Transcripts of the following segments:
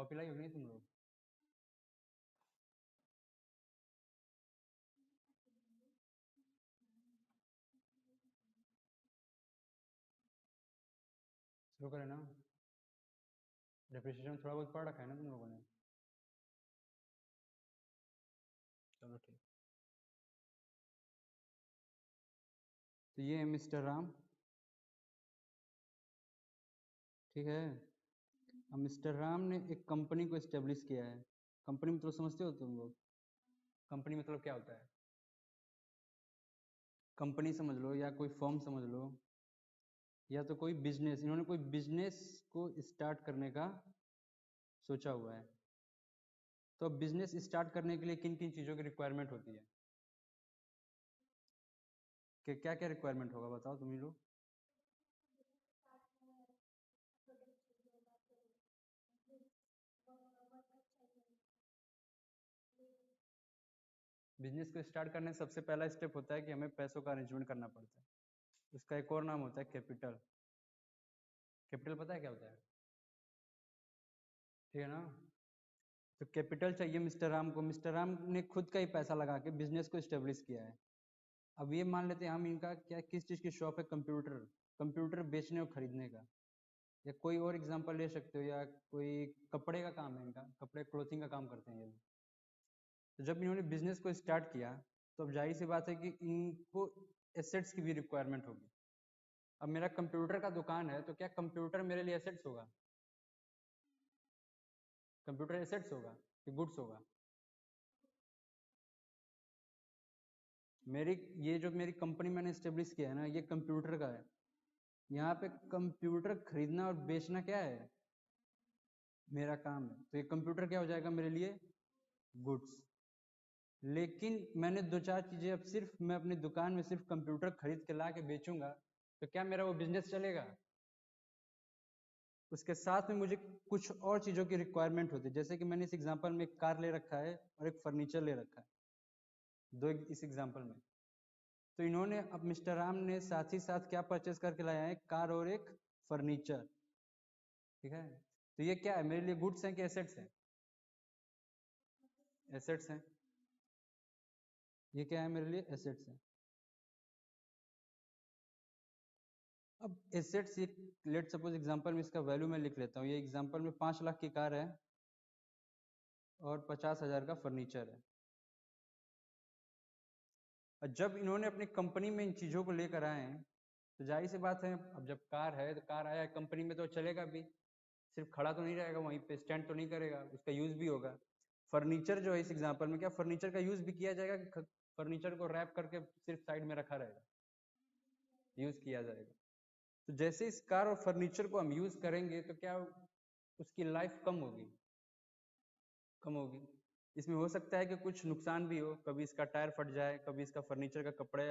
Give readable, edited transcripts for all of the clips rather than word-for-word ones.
Copy लाई होगी तुम लोग? शुरू करें ना? डेप्रिसिएशन थोड़ा बहुत पढ़ रखा है ना तुम लोगों ने? चलो ठीक। तो ये है मिस्टर राम, ठीक है। अब मिस्टर राम ने एक कंपनी को इस्टेब्लिश किया है। कंपनी मतलब समझते हो तुम लोग? कंपनी मतलब क्या होता है? कंपनी समझ लो या कोई फर्म समझ लो या तो कोई बिजनेस, इन्होंने कोई बिजनेस को स्टार्ट करने का सोचा हुआ है। तो बिजनेस स्टार्ट करने के लिए किन किन चीज़ों की रिक्वायरमेंट होती है? कि क्या क्या रिक्वायरमेंट होगा बताओ तुम ही लोग। बिजनेस को स्टार्ट करने से सबसे पहला स्टेप होता है कि हमें पैसों का अरेंजमेंट करना पड़ता है। उसका एक और नाम होता है कैपिटल। कैपिटल पता है क्या होता है? ठीक है ना? तो कैपिटल चाहिए मिस्टर राम को। मिस्टर राम ने खुद का ही पैसा लगा के बिजनेस को स्टेब्लिश किया है। अब ये मान लेते हैं हम, इनका क्या किस चीज़ की शॉप है? कंप्यूटर। कंप्यूटर बेचने और खरीदने का। या कोई और एग्जांपल ले सकते हो, या कोई कपड़े का काम है इनका, कपड़े क्लोथिंग का काम करते हैं ये लोग। तो जब इन्होंने बिजनेस को स्टार्ट किया तो अब जाहिर सी बात है कि इनको एसेट्स की भी रिक्वायरमेंट होगी। अब मेरा कंप्यूटर का दुकान है तो क्या कंप्यूटर मेरे लिए एसेट्स होगा? कंप्यूटर एसेट्स होगा कि गुड्स होगा? मेरी ये जो मेरी कंपनी मैंने स्टेब्लिश किया है ना, ये कंप्यूटर का है। यहाँ पे कंप्यूटर खरीदना और बेचना क्या है? मेरा काम है। तो ये कंप्यूटर क्या हो जाएगा मेरे लिए? गुड्स। लेकिन मैंने दो चार चीजें, अब सिर्फ मैं अपनी दुकान में सिर्फ कंप्यूटर खरीद के ला के बेचूंगा तो क्या मेरा वो बिजनेस चलेगा? उसके साथ में मुझे कुछ और चीजों की रिक्वायरमेंट होती है। जैसे कि मैंने इस एग्जांपल में एक कार ले रखा है और एक फर्नीचर ले रखा है, दो इस एग्जांपल में। तो इन्होंने, अब मिस्टर राम ने साथ ही साथ क्या परचेस करके लाया है? कार और एक फर्नीचर, ठीक है। तो ये क्या है मेरे लिए? गुड्स हैं कि एसेट्स हैं? एसेट्स हैं। ये क्या है मेरे लिए? एसेट्स हैं। अब एसेट्स, लेट सपोज एग्जांपल में इसका वैल्यू मैं लिख लेता हूँ। ये एग्जांपल में 5 लाख की कार है और 50,000 का फर्नीचर है। और जब इन्होंने अपनी कंपनी में इन चीज़ों को लेकर आए हैं तो जाहिर सी बात है, अब जब कार है तो कार आया है कंपनी में तो चलेगा भी, सिर्फ खड़ा तो नहीं रहेगा वहीं पे, स्टैंड तो नहीं करेगा, उसका यूज भी होगा। फर्नीचर जो है इस एग्जांपल में, क्या फर्नीचर का यूज भी किया जाएगा कि फर्नीचर को रैप करके सिर्फ साइड में रखा रहेगा? यूज किया जाएगा। तो जैसे इस कार और फर्नीचर को हम यूज करेंगे तो क्या उसकी लाइफ कम होगी? कम होगी। इसमें हो सकता है कि कुछ नुकसान भी हो, कभी इसका टायर फट जाए, कभी इसका फर्नीचर का कपड़े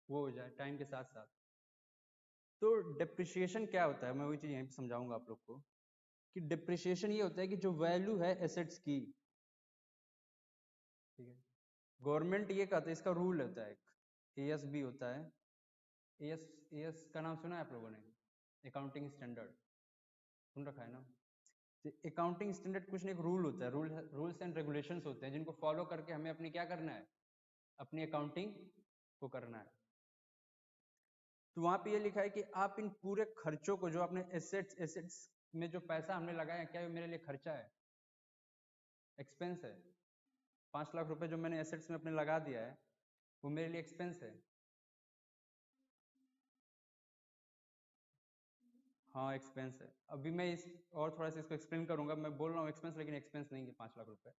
वो हो जाए टाइम के साथ साथ। तो डिप्रिशिएशन क्या होता है, मैं वही चीज़ यहीं पे समझाऊंगा आप लोग को कि डिप्रिशिएशन ये होता है कि जो वैल्यू है एसेट्स की, ठीक है। गवर्नमेंट ये कहते हैं, इसका रूल होता है एक एएस भी होता है। एएस, एएस का नाम सुना है आप लोगों ने? अकाउंटिंग स्टैंडर्ड सुन रखा है ना? अकाउंटिंग स्टैंडर्ड कुछ नहीं, एक रूल होता है, रूल्स एंड रेगुलेशंस होते हैं जिनको फॉलो करके हमें अपनी क्या करना है? अपनी अकाउंटिंग को करना है। तो वहां पे ये लिखा है कि आप इन पूरे खर्चों को, जो आपने एसेट्स में जो पैसा हमने लगाया, क्या ये मेरे लिए खर्चा है? एक्सपेंस है? 5 लाख रुपए जो मैंने एसेट्स में अपने लगा दिया है वो मेरे लिए एक्सपेंस है? हाँ एक्सपेंस है। अभी मैं इस और थोड़ा सा इसको एक्सप्लेन करूंगा। मैं बोल रहा हूँ एक्सपेंस, लेकिन एक्सपेंस नहीं है 5 लाख रुपए।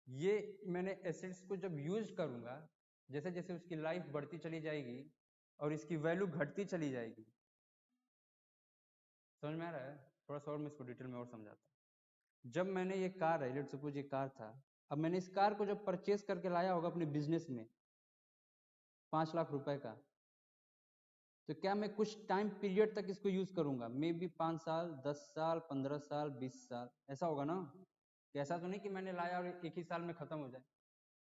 ये मैंने एसेट्स को जब यूज करूंगा, जैसे जैसे उसकी लाइफ बढ़ती चली जाएगी और इसकी वैल्यू घटती चली जाएगी। समझ में आ रहा है? थोड़ा सा और मैं इसको डिटेल में और समझाता हूँ। जब मैंने ये कार है, लेट सपोज ये कार था, अब मैंने इस कार को जब परचेस करके लाया होगा अपने बिजनेस में 5 लाख रुपए का, तो क्या मैं कुछ टाइम पीरियड तक इसको यूज करूंगा? मे बी 5 साल, 10 साल, 15 साल, 20 साल, ऐसा होगा ना? ऐसा तो नहीं कि मैंने लाया और एक ही साल में खत्म हो जाए।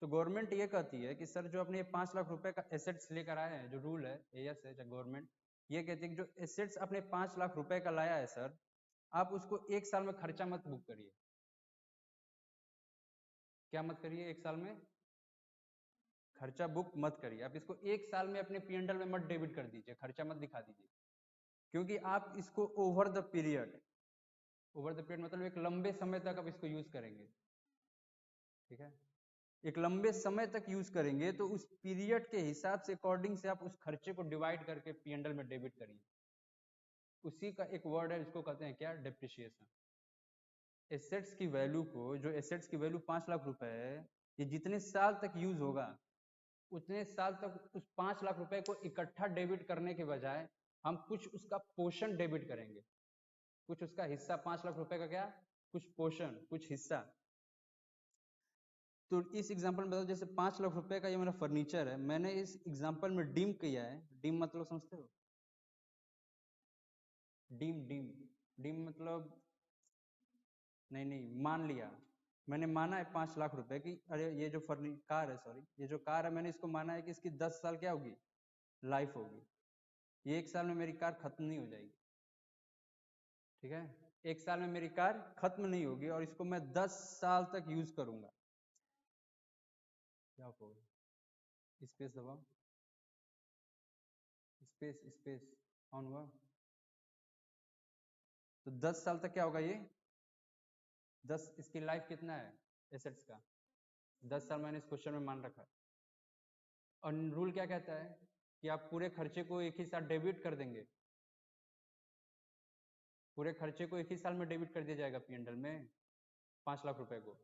तो गवर्नमेंट ये कहती है कि सर जो अपने 5 लाख रुपए का एसेट्स लेकर आए हैं, जो रूल है एएस है या गवर्नमेंट, ये कहती है कि जो एसेट्स अपने 5 लाख रुपए का लाया है सर, आप उसको एक साल में खर्चा मत बुक करिए। क्या मत करिए, एक साल में खर्चा बुक मत करिए। आप इसको एक साल में अपने P&L में मत डेबिट कर दीजिए, खर्चा मत दिखा दीजिए, क्योंकि आप इसको ओवर द पीरियड मतलब एक लंबे समय तक आप इसको यूज करेंगे, ठीक है। एक लंबे समय तक यूज करेंगे तो उस पीरियड के हिसाब से अकॉर्डिंग से आप उस खर्चे को डिवाइड करके P&L में डेबिट करिए। उसी का एक वर्ड है, इसको कहते हैं क्या, डिप्रिसिएशन। एसेट्स की वैल्यू को, जो एसेट्स की वैल्यू 5 लाख रुपए है, ये जितने साल तक यूज होगा उतने साल तक उस 5 लाख रुपए को इकट्ठा डेबिट करने के बजाय हम कुछ उसका पोर्शन डेबिट करेंगे, कुछ उसका हिस्सा। 5 लाख रुपए का क्या, कुछ पोर्शन, कुछ हिस्सा। तो इस एग्जांपल में बताओ, जैसे 5 लाख रुपए का ये मेरा फर्नीचर है, मैंने इस एग्जांपल में डीम किया है। डीम मतलब समझते हो, डीम डीम डीम मतलब, नहीं, मान लिया, मैंने माना है 5 लाख रुपए की, अरे ये जो कार है, सॉरी, ये जो कार है, मैंने इसको माना है कि इसकी 10 साल क्या होगी, लाइफ होगी। ये एक साल में मेरी कार खत्म नहीं हो जाएगी, ठीक है। एक साल में मेरी कार खत्म नहीं होगी और इसको मैं 10 साल तक यूज करूंगा। क्या होगा, स्पेस दबाओ, स्पेस ऑन हुआ। तो 10 साल तक क्या होगा ये, 10, इसकी लाइफ कितना है एसेट्स का, 10 साल मैंने इस क्वेश्चन में मान रखा। और रूल क्या कहता है कि आप पूरे खर्चे को एक ही साथ डेबिट कर देंगे, पूरे खर्चे को एक ही साल में डेबिट कर दिया जाएगा P&L में 5 लाख रुपए को।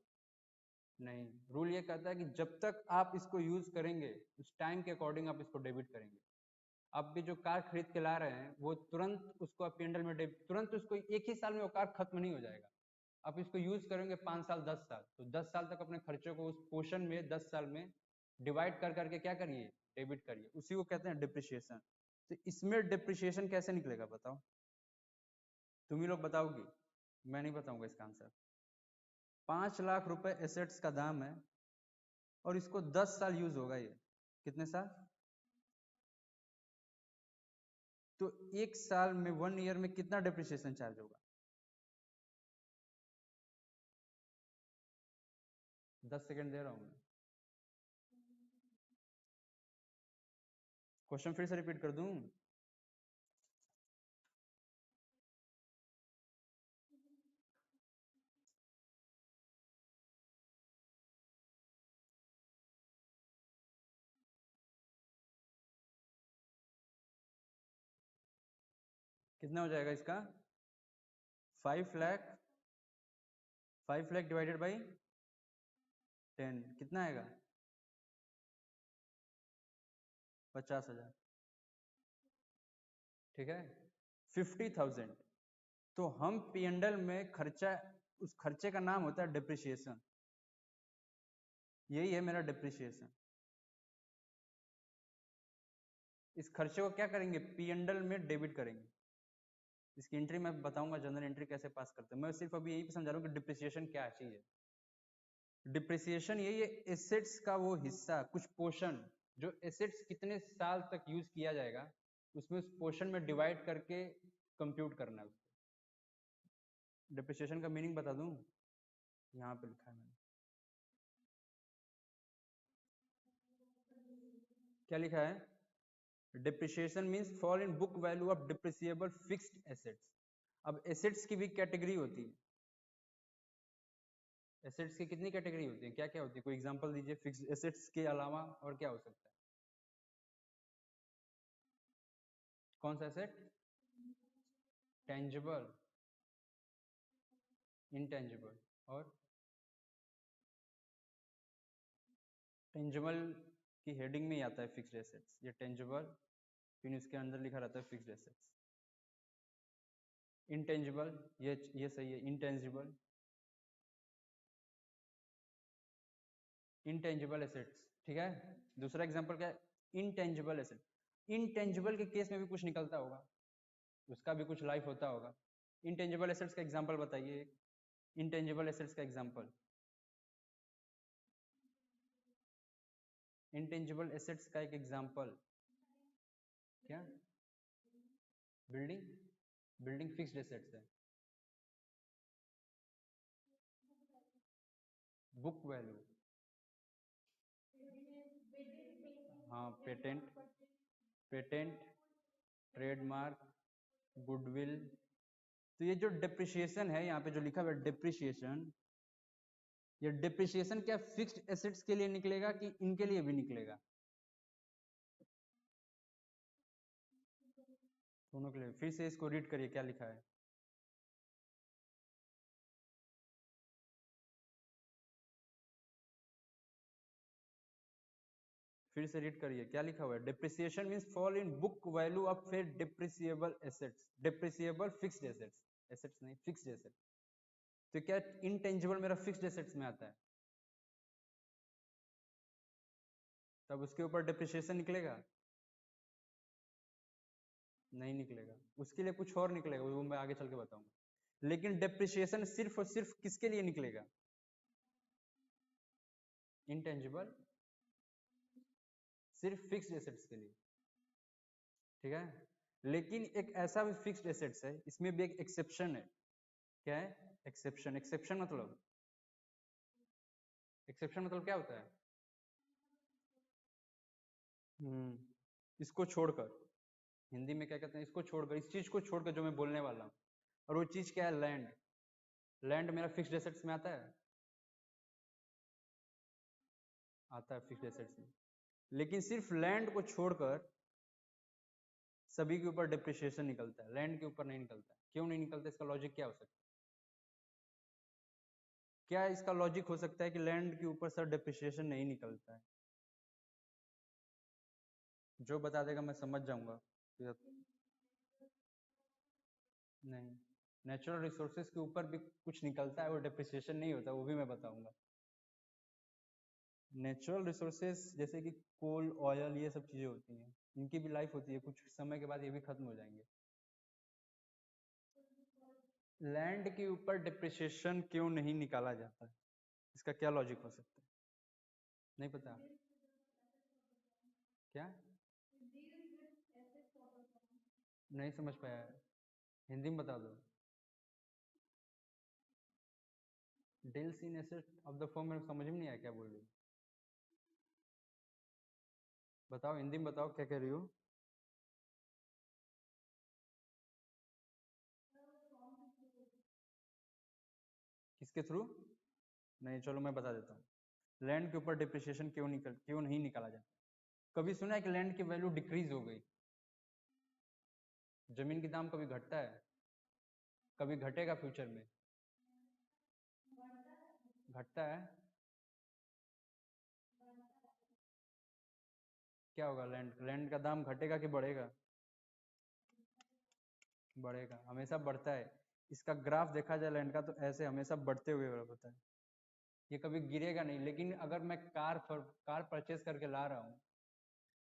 नहीं, रूल ये कहता है कि जब तक आप इसको यूज करेंगे उस टाइम के अकॉर्डिंग आप इसको डेबिट करेंगे। आप भी जो कार खरीद के ला रहे हैं वो तुरंत उसको आप P&L में डेबिट, तुरंत उसको एक ही साल में वो कार खत्म नहीं हो जाएगा। आप इसको यूज करेंगे 5 साल 10 साल, तो 10 साल तक अपने खर्चों को उस पोर्शन में 10 साल में डिवाइड कर करके क्या करिए, डेबिट करिए। उसी को कहते हैं डिप्रिसिएशन। तो इसमें डिप्रिसिएशन कैसे निकलेगा बताओ, तुम ही लोग बताओगी, मैं नहीं बताऊंगा इसका आंसर। 5 लाख रुपए एसेट्स का दाम है और इसको 10 साल यूज होगा, ये कितने साल, तो एक साल में 1 ईयर में कितना डिप्रिसिएशन चार्ज होगा, 10 सेकंड दे रहा हूं मैं। क्वेश्चन फिर से रिपीट कर दूं, कितना हो जाएगा इसका, 5 लाख डिवाइडेड बाई 10 कितना आएगा, 50,000, ठीक है, 50,000। तो हम P&L में खर्चा, उस खर्चे का नाम होता है डिप्रिसिएशन। यही है मेरा डिप्रिसिएशन। इस खर्चे को क्या करेंगे, P&L में डेबिट करेंगे। इसकी एंट्री मैं बताऊंगा, जनरल एंट्री कैसे पास करते हैं। मैं सिर्फ अभी यही समझा रहा हूँ कि डिप्रिसिएशन क्या चीज है। डिप्रिसिएशन यही है, एसेट्स का वो हिस्सा, कुछ पोर्शन, जो एसेट्स कितने साल तक यूज किया जाएगा उसमें उस पोर्शन में डिवाइड करके कंप्यूट करना है उसको। डिप्रिसिएशन का मीनिंग बता दूं, यहाँ पे लिखा है मैंने, क्या लिखा है, depreciation means fall in book value of depreciable fixed assets. अब एसेट्स की भी कैटेगरी होती है, एसेट्स की कितनी कैटेगरी होती है, क्या क्या होती है, कोई एग्जांपल दीजिए फिक्स्ड एसेट्स के अलावा और क्या हो सकता है। कौन सा एसेट, टेंजिबल, इनटेंजिबल, और टेंजिबल की हेडिंग में ही आता है फिक्स्ड एसेट्स, ये टेंजिबल, फिर इसके अंदर लिखा रहता है फिक्स्ड एसेट्स। इनटेंजिबल, ये सही है, इनटेंजिबल, इनटेंजिबल एसेट्स, ठीक है। दूसरा एग्जांपल क्या है, इनटेंजिबल एसेट। इनटेंजिबल के केस में भी कुछ निकलता होगा, उसका भी कुछ लाइफ होता होगा। इनटेंजिबल एसेट्स का एग्जांपल बताइए, इनटेंजिबल एसेट्स का एग्जांपल, इनटेंजिबल एसेट्स का एक एग्जांपल क्या, बिल्डिंग, बिल्डिंग फिक्स्ड एसेट्स है। बुक वैल्यू, हाँ, पेटेंट, पेटेंट, ट्रेडमार्क, गुडविल। तो ये जो डिप्रिसिएशन है यहाँ पे जो लिखा हुआ है डिप्रिसिएशन, ये डिप्रिसिएशन क्या फिक्स्ड एसेट्स के लिए निकलेगा कि इनके लिए भी निकलेगा? दोनों के लिए। फिर से इसको रीड करिए क्या लिखा है। फिर से रीड करिए क्या लिखा हुआ है। Depreciation means fall in book value of फिर depreciable assets, depreciable fixed assets, assets नहीं फिक्स्ड एसेट्स। तो क्या इनटेंजिबल मेरा फिक्स्ड एसेट्स में आता है, तब उसके ऊपर डिप्रिसिएशन निकलेगा? नहीं निकलेगा, उसके लिए कुछ और निकलेगा, वो मैं आगे चल के बताऊंगा। लेकिन डिप्रिसिएशन सिर्फ और सिर्फ किसके लिए निकलेगा? इनटेंजिबल, सिर्फ फिक्स्ड एसेट्स के लिए, ठीक है। लेकिन एक ऐसा भी फिक्स्ड एसेट्स है, इसमें भी एक एक्सेप्शन है। क्या है? एक्सेप्शन। एक्सेप्शन मतलब, एक्सेप्शन मतलब क्या होता है? इसको छोड़कर, हिंदी में क्या कहते हैं, इसको छोड़कर, इस चीज को छोड़कर जो मैं बोलने वाला हूँ, और वो चीज क्या है? लैंड। लैंड मेरा फिक्स्ड एसेट्स में आता है? आता है फिक्स्ड एसेट्स में। लेकिन सिर्फ लैंड को छोड़कर सभी के ऊपर डिप्रिसिएशन निकलता है, लैंड के ऊपर नहीं निकलता। क्यों नहीं निकलता? इसका लॉजिक क्या हो सकता है? क्या इसका लॉजिक हो सकता है कि लैंड के ऊपर सर डिप्रिसिएशन नहीं निकलता है? जो बता देगा मैं समझ जाऊंगा। नहीं, नेचुरल रिसोर्सेज के ऊपर भी कुछ निकलता है, वो डिप्रिसिएशन नहीं होता, वो भी मैं बताऊंगा। नेचुरल रिसोर्सेज जैसे कि कोल, ऑयल, ये सब चीजें होती हैं, इनकी भी लाइफ होती है, कुछ समय के बाद ये भी खत्म हो जाएंगे। लैंड के ऊपर डिप्रिसिएशन क्यों नहीं निकाला जाता है, इसका क्या लॉजिक हो सकता है? नहीं पता? क्या? नहीं समझ पाया, हिंदी में बता दो। Deals in asset of the firm, मेरे समझ में नहीं आया क्या बोल रही हो। बताओ हिंदी में बताओ क्या कह रही हो। किसके थ्रू? नहीं, चलो मैं बता देता हूँ। लैंड के ऊपर डिप्रिसिएशन क्यों नहीं निकाला जाता? कभी सुना है कि लैंड की वैल्यू डिक्रीज हो गई? जमीन की दाम कभी घटता है? कभी घटेगा फ्यूचर में? घटता है। क्या होगा? लैंड लैंड का दाम घटेगा कि बढ़ेगा? बढ़ेगा, हमेशा बढ़ता है। इसका ग्राफ देखा जाए लैंड का तो ऐसे हमेशा बढ़ते हुए होता है, ये कभी गिरेगा नहीं। लेकिन अगर मैं कार परचेज करके ला रहा हूँ,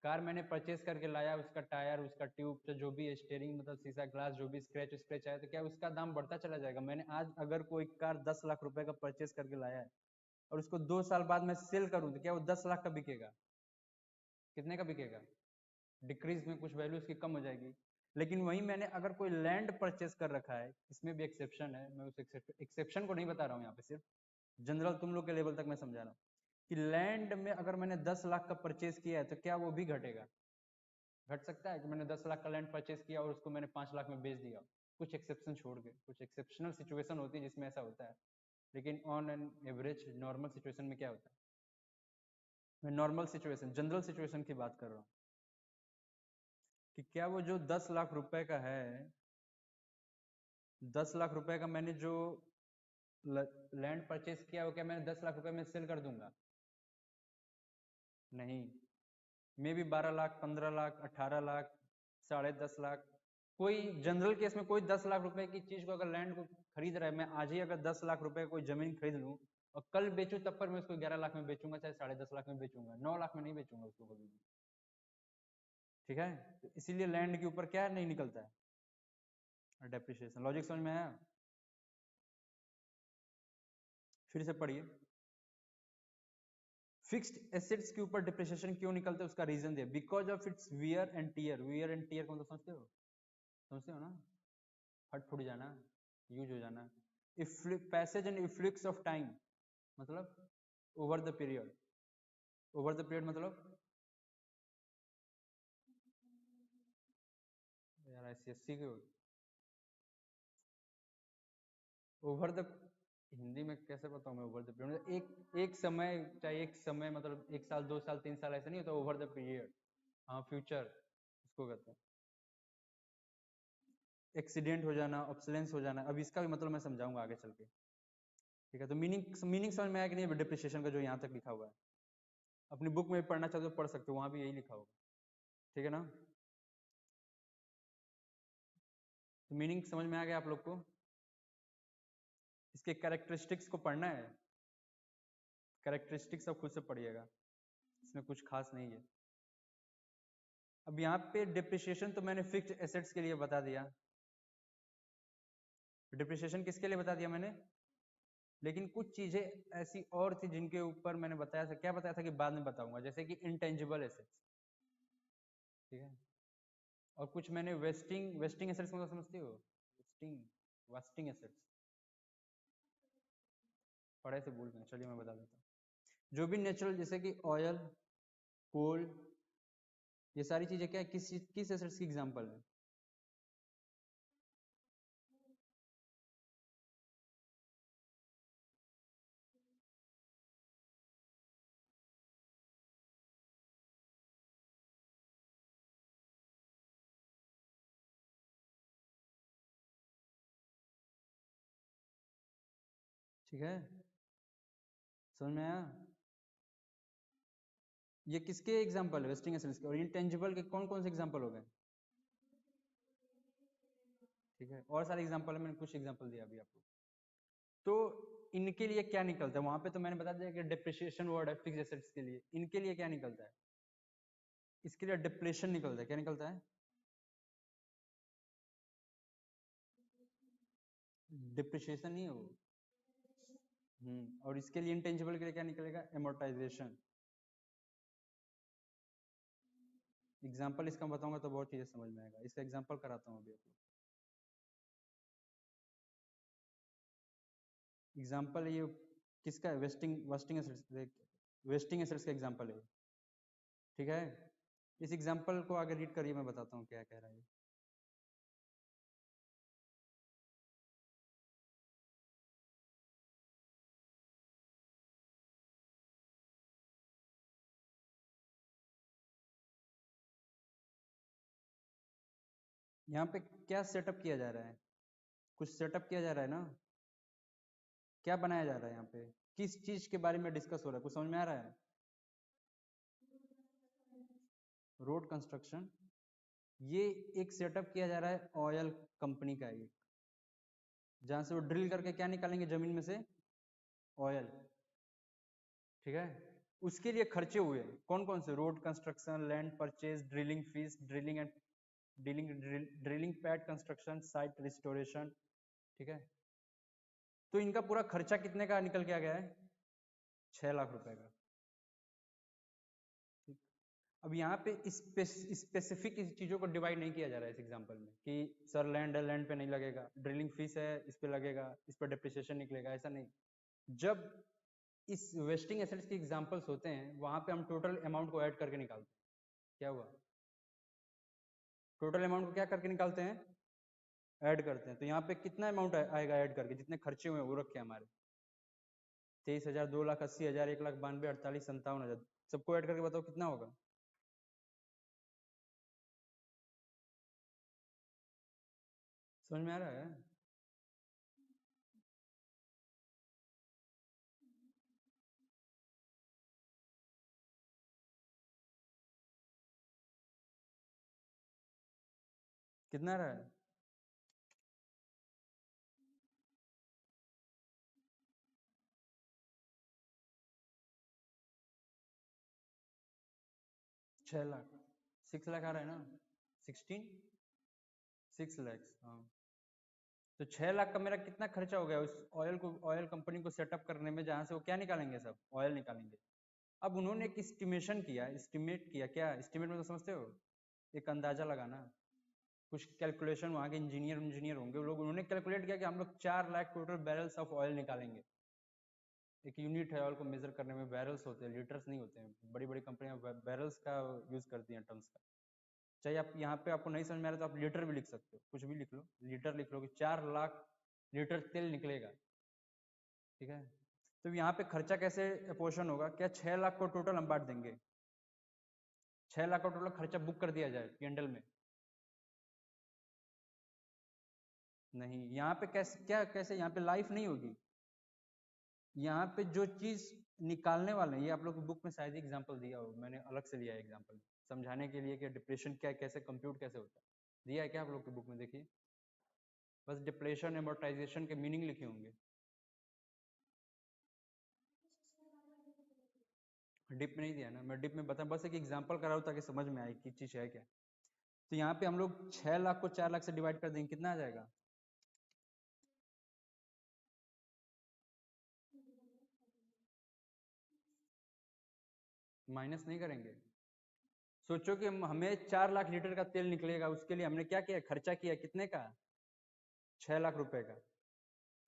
कार मैंने परचेज करके लाया, उसका टायर, उसका ट्यूब, तो जो भी स्टेयरिंग मतलब शीशा ग्लास जो भी स्क्रैच स्क्रैच आया, तो क्या उसका दाम बढ़ता चला जाएगा? मैंने आज अगर कोई कार 10 लाख रुपए का परचेज करके लाया है और उसको 2 साल बाद मैं सेल करूँ, तो क्या वो 10 लाख का बिकेगा? कितने का बिकेगा? डिक्रीज में कुछ वैल्यू उसकी कम हो जाएगी। लेकिन वहीं मैंने अगर कोई लैंड परचेज कर रखा है, इसमें भी एक्सेप्शन है, मैं उस एक्सेप्शन को नहीं बता रहा हूँ यहाँ पे, सिर्फ जनरल तुम लोग के लेवल तक मैं समझा रहा हूँ कि लैंड में अगर मैंने 10 लाख का परचेज किया है तो क्या वो भी घटेगा? घट सकता है कि मैंने 10 लाख का लैंड परचेज किया और उसको मैंने 5 लाख में बेच दिया, कुछ एक्सेप्शन छोड़ के। कुछ एक्सेप्शनल सिचुएशन होती है जिसमें ऐसा होता है, लेकिन on an average normal situation में क्या होता है? मैं नॉर्मल सिचुएशन, जनरल सिचुएशन की बात कर रहा हूँ कि क्या वो जो 10 लाख रुपए का है, 10 लाख रुपए का मैंने जो लैंड परचेज किया, वो क्या मैंने 10 लाख रुपए में सेल कर दूंगा? नहीं, मे भी 12 लाख, 15 लाख, 18 लाख, 10.5 लाख। कोई जनरल केस में कोई 10 लाख रुपए की चीज को अगर लैंड को खरीद रहा है, मैं आज ही अगर 10 लाख रुपए कोई जमीन खरीद लूं और कल बेचूं, तब पर मैं उसको 11 लाख में बेचूंगा, चाहे 10.5 लाख में बेचूंगा, 9 लाख में नहीं बेचूंगा उसको कभी भी। ठीक है, तो इसीलिए लैंड के ऊपर क्या नहीं निकलता है? डेप्रिसिएशन। लॉजिक समझ में आया? फिर से पढ़िए। फिक्स्ड एसेट्स के ऊपर डिप्रिसिएशन क्यों निकलता है, उसका रीजन दिया, because of its wear and tear. Wear and tear को मतलब समझते हो? समझते हो ना? फट फुट जाना, यूज हो जाना। पैसेज एंड इफ्लिक्स ऑफ टाइम मतलब over the period. Over the period मतलब SC के ओवर द, हिंदी में कैसे बताऊं मैं ओवर द पीरियड, एक समय, चाहे एक समय मतलब 1 साल 2 साल 3 साल ऐसा नहीं होता, ओवर द पीरियड। हाँ फ्यूचर उसको कहते हैं। एक्सीडेंट हो जाना, ऑब्सोलेंस हो जाना, अब इसका भी मतलब मैं समझाऊंगा आगे चल के। ठीक है, तो मीनिंग समझ में आया कि नहीं डिप्रिसिएशन का जो यहाँ तक लिखा हुआ है? अपनी बुक में पढ़ना चाहते हो पढ़ सकते हो, वहां भी यही लिखा होगा। ठीक है ना? तो मीनिंग समझ में आ गया आप लोग को? इसके कैरेक्टरिस्टिक्स को पढ़ना है, कैरेक्टरिस्टिक्स सब खुद से पढ़िएगा, इसमें कुछ खास नहीं है। अब यहाँ पे डिप्रिसिएशन तो मैंने फिक्स्ड एसेट्स के लिए बता दिया, डिप्रिसिएशन किसके लिए बता दिया मैंने, लेकिन कुछ चीजें ऐसी और थी जिनके ऊपर मैंने बताया था, क्या बताया था कि बाद में बताऊंगा, जैसे कि इंटेंजिबल एसेट्स। ठीक है, और कुछ मैंने वेस्टिंग एसेट्स मतलब समझते हो? वेस्टिंग एसेट्स पढ़े से भूल गए, चलिए मैं बता देता हूँ। जो भी नेचुरल, जैसे कि ऑयल, कोल, ये सारी चीजें क्या है, किस एसेट्स की एग्जांपल है? ठीक है, समझ में आया? ये किसके एग्जांपल है? वेस्टिंग एसेट्स के। और इंटेंजिबल के कौन कौन से एग्जांपल हो गए? ठीक है, और सारे एग्जांपल है, मैंने कुछ एग्जांपल दिया अभी आपको। तो इनके लिए क्या निकलता है? वहां पे तो मैंने बता दिया कि डिप्रिसिएशन वर्ड है फिक्स्ड एसेट्स के लिए। इनके लिए क्या निकलता है? इसके लिए डिप्लेशन निकलता है। क्या निकलता है? डिप्रिसिएशन नहीं है वो। और इसके लिए इंटेंजिबल के लिए क्या निकलेगा? एमोर्टाइजेशन। एग्जाम्पल इसका बताऊंगा तो बहुत चीजें समझ में आएगा। इसका एग्जाम्पल कराता हूँ अभी आपको। एग्जाम्पल ये किसका है? वेस्टिंग एसेट्स का एग्जाम्पल है। ठीक है, इस एग्जाम्पल को आगे रीड करिए, मैं बताता हूँ क्या कह रहा है। यहाँ पे क्या सेटअप किया जा रहा है? कुछ सेटअप किया जा रहा है ना? क्या बनाया जा रहा है यहाँ पे? किस चीज के बारे में डिस्कस हो रहा है? कुछ समझ में आ रहा है? Road construction. ये एक सेटअप किया जा रहा है ऑयल कंपनी का, एक जहां से वो ड्रिल करके क्या निकालेंगे जमीन में से? ऑयल। ठीक है, उसके लिए खर्चे हुए कौन कौन से? Road construction, land purchase, drilling fees, drilling pad construction, site restoration. ठीक है, तो इनका पूरा खर्चा कितने का निकल के आ गया है? 6 लाख रुपए का। ठीक, अब यहाँ पे स्पेसिफिक चीजों को डिवाइड नहीं किया जा रहा है इस एग्जांपल में कि सर लैंड है, लैंड पे नहीं लगेगा, ड्रिलिंग फीस है इस पे लगेगा, इस पर डिप्रिसिएशन निकलेगा, ऐसा नहीं। जब इस वेस्टिंग एसेट्स के एग्जांपल्स होते हैं वहां पे हम टोटल अमाउंट को ऐड करके निकालते हैं। क्या हुआ? टोटल अमाउंट को क्या करके निकालते हैं? ऐड करते हैं। तो यहाँ पे कितना अमाउंट आएगा ऐड करके? जितने खर्चे हुए वो रखे हमारे 23,000, 2,80,000, 1,92,000, 48, 57,000, सबको ऐड करके बताओ कितना होगा? समझ में आ रहा है? कितना रहा है? 6 लाख, 6 लाख आ रहा है ना? 6 लैक्स, हाँ। तो 6 लाख का मेरा कितना खर्चा हो गया उस ऑयल कंपनी को सेटअप करने में, जहां से वो क्या निकालेंगे? सब ऑयल निकालेंगे। अब उन्होंने एक एस्टिमेशन किया, एस्टिमेट किया। क्या एस्टिमेट मतलब समझते हो? एक अंदाजा लगाना। कुछ कैलकुलेशन, वहाँ के इंजीनियर होंगे वो लोग, उन्होंने कैलकुलेट किया कि हम लोग 4 lakh total barrels of oil निकालेंगे। एक यूनिट है ऑयल को मेजर करने में, बैरल्स होते हैं, लीटर्स नहीं होते हैं। बड़ी बड़ी कंपनियां बैरल्स का यूज करती हैं, टन्स का। चाहे आप यहाँ पे आपको नहीं समझ में आ रहा तो आप लीटर भी लिख सकते हो, कुछ भी लिख लो, लीटर लिख लो कि 4 लाख लीटर तेल निकलेगा, ठीक है। तो यहाँ पे खर्चा कैसे अपोर्शन होगा, क्या 6 लाख को टोटल हम बांट देंगे, 6 लाख का टोटल खर्चा बुक कर दिया जाए P&L में? नहीं, यहाँ पे कैसे, क्या कैसे, यहाँ पे लाइफ नहीं होगी। यहाँ पे जो चीज निकालने वाले हैं, ये आप लोग की बुक में शायद एग्जांपल दिया हो, मैंने अलग से लिया है एग्जांपल समझाने के लिए कि डिप्रेशन क्या, कैसे कंप्यूट कैसे होता है, दिया है क्या आप लोग की बुक में? देखिए बस डिप्लेशन एमोर्टाइजेशन के मीनिंग लिखे होंगे, डिप में नहीं दिया ना, मैं डिप में बता, बस एक एग्जांपल करा हूं ताकि समझ में आए कि चीज है क्या। तो यहाँ पे हम लोग 6 लाख को 4 लाख से डिवाइड कर देंगे, कितना आ जाएगा? माइनस नहीं करेंगे। सोचो कि हमें 4 लाख लीटर का तेल निकलेगा, उसके लिए हमने क्या किया, खर्चा किया कितने का, 6 लाख रुपए का।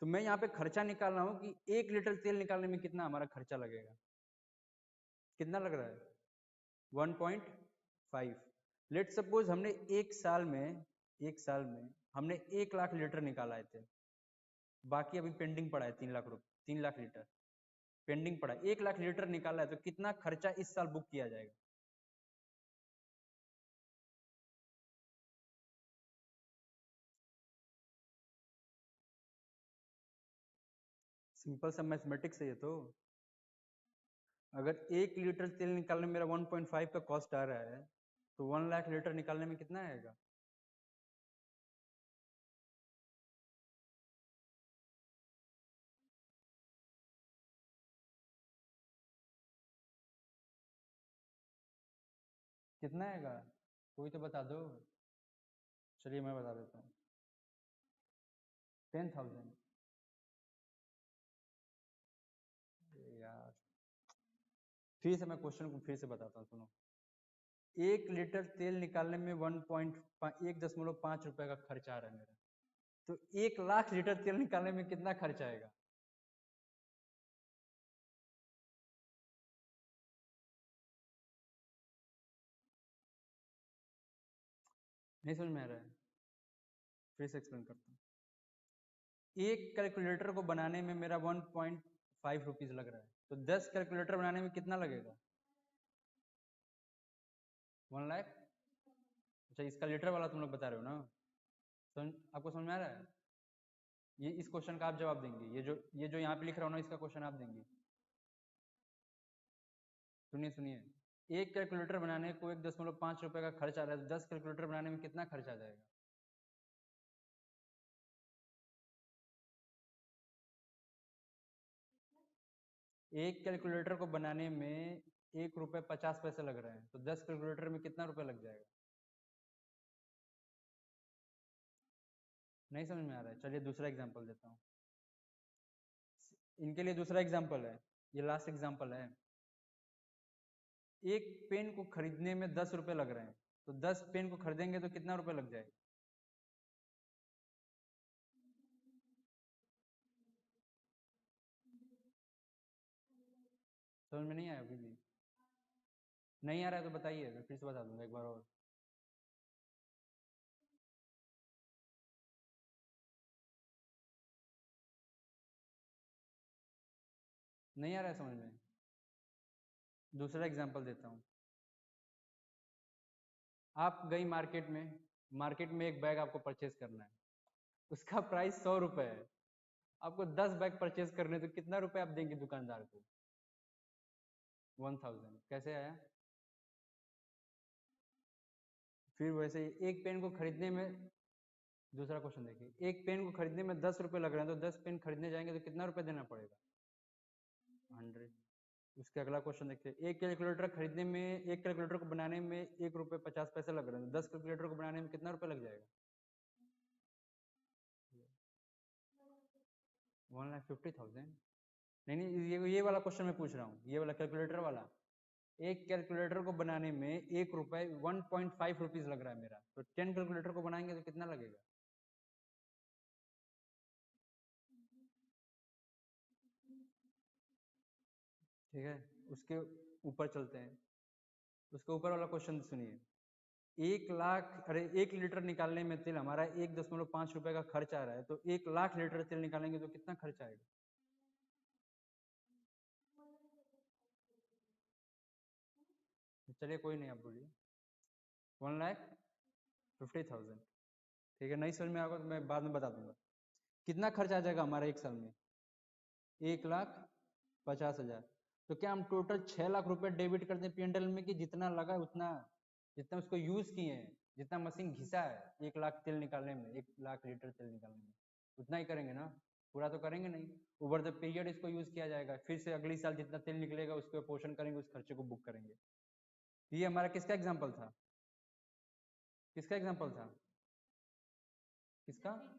तो मैं यहाँ पे खर्चा निकाल रहा हूँ कि 1 लीटर तेल निकालने में कितना हमारा खर्चा लगेगा, कितना लग रहा है? 1.5। लेट सपोज हमने एक साल में हमने 1 लाख लीटर निकाला है तेल, बाकी अभी पेंडिंग पड़ा है 3 लाख लीटर पेंडिंग पड़ा है। 1 लाख लीटर निकाला है तो कितना खर्चा इस साल बुक किया जाएगा? सिंपल सा मैथमेटिक्स है ये तो। अगर 1 लीटर तेल निकालने में मेरा 1.5 का कॉस्ट आ रहा है तो 1 लाख लीटर निकालने में कितना आएगा? कितना आएगा, कोई तो बता दो। चलिए मैं बता देता हूँ, 10,000। यार फिर से मैं क्वेश्चन को फिर से बताता हूँ, सुनो। 1 लीटर तेल निकालने में 1.5 रुपए का खर्च आ रहा है मेरा, तो 1 लाख लीटर तेल निकालने में कितना खर्च आएगा? नहीं समझ में आ रहा है, फिर से एक्सप्लेन करता हूँ। एक कैलकुलेटर को बनाने में मेरा 1.5 रुपीज लग रहा है, तो 10 कैलकुलेटर बनाने में कितना लगेगा? 1 लाख। अच्छा, इसका लीटर वाला तुम लोग बता रहे हो ना? आपको समझ में आ रहा है? ये इस क्वेश्चन का आप जवाब देंगे, ये जो यहाँ पे लिख रहा हूँ ना, इसका क्वेश्चन आप देंगे। सुनिए सुनिए, एक कैलकुलेटर बनाने को 1.5 रुपए का खर्च आ रहा है, तो 10 कैलकुलेटर बनाने में कितना खर्च आ जाएगा? एक कैलकुलेटर को बनाने में 1 रुपये 50 पैसे लग रहे हैं, तो 10 कैलकुलेटर में कितना रुपए लग जाएगा? नहीं समझ में आ रहा है? चलिए दूसरा एग्जांपल देता हूँ, इनके लिए दूसरा एग्जांपल है, ये लास्ट एग्जांपल है। एक पेन को खरीदने में 10 रुपए लग रहे हैं, तो 10 पेन को खरीदेंगे तो कितना रुपए लग जाएगा? समझ में नहीं आया अभी भी? नहीं आ रहा है तो बताइए, मैं फिर से बता दूंगा एक बार और। नहीं आ रहा है समझ में? दूसरा एग्जांपल देता हूँ। आप गई मार्केट में एक बैग आपको परचेज करना है, उसका प्राइस 100 रुपए है, आपको 10 बैग परचेज करने, तो कितना रुपए आप देंगे दुकानदार को? 1000। कैसे आया? फिर वैसे ही एक पेन को खरीदने में, दूसरा क्वेश्चन देखिए, एक पेन को खरीदने में 10 रुपए लग रहे हैं, तो 10 पेन खरीदने जाएंगे तो कितना रुपए देना पड़ेगा? 100। उसके अगला क्वेश्चन देखते हैं, एक कैलकुलेटर को बनाने में 1 रुपये 50 पैसे लग रहे हैं, तो 10 कैलकुलेटर को बनाने में कितना रुपए लग जाएगा? 1,50,000। नहीं नहीं, ये वाला क्वेश्चन मैं पूछ रहा हूँ, ये वाला कैलकुलेटर वाला। एक कैलकुलेटर को बनाने में 1 रुपए 1.5 रुपीज लग रहा है मेरा, तो 10 कैलकुलेटर को बनाएंगे तो कितना लगेगा? ठीक है, उसके ऊपर चलते हैं, उसके ऊपर वाला क्वेश्चन सुनिए। 1 लाख, अरे 1 लीटर निकालने में तेल हमारा 1.5 रुपए का खर्च आ रहा है, तो 1 लाख लीटर तेल निकालेंगे तो कितना खर्च आएगा? चलिए कोई नहीं, आप बोलिए। 1,50,000। ठीक है, नहीं समझ में आएगा तो मैं बाद में बता दूंगा। कितना खर्च आ जाएगा हमारा 1 साल में? 1,50,000। तो क्या हम टोटल 6 लाख रुपए डेबिट कर दें P&L में, कि जितना लगा उतना, जितना उसको यूज किए हैं, जितना मशीन घिसा है 1 लाख तेल निकालने में, 1 लाख लीटर तेल निकालने में, उतना ही करेंगे ना? पूरा तो करेंगे नहीं। ओवर द पीरियड इसको यूज किया जाएगा, फिर से अगली साल जितना तेल निकलेगा उसको पोर्शन करेंगे, उस खर्चे को बुक करेंगे। ये हमारा किसका एग्जाम्पल था? किसका एग्जाम्पल था? किसका?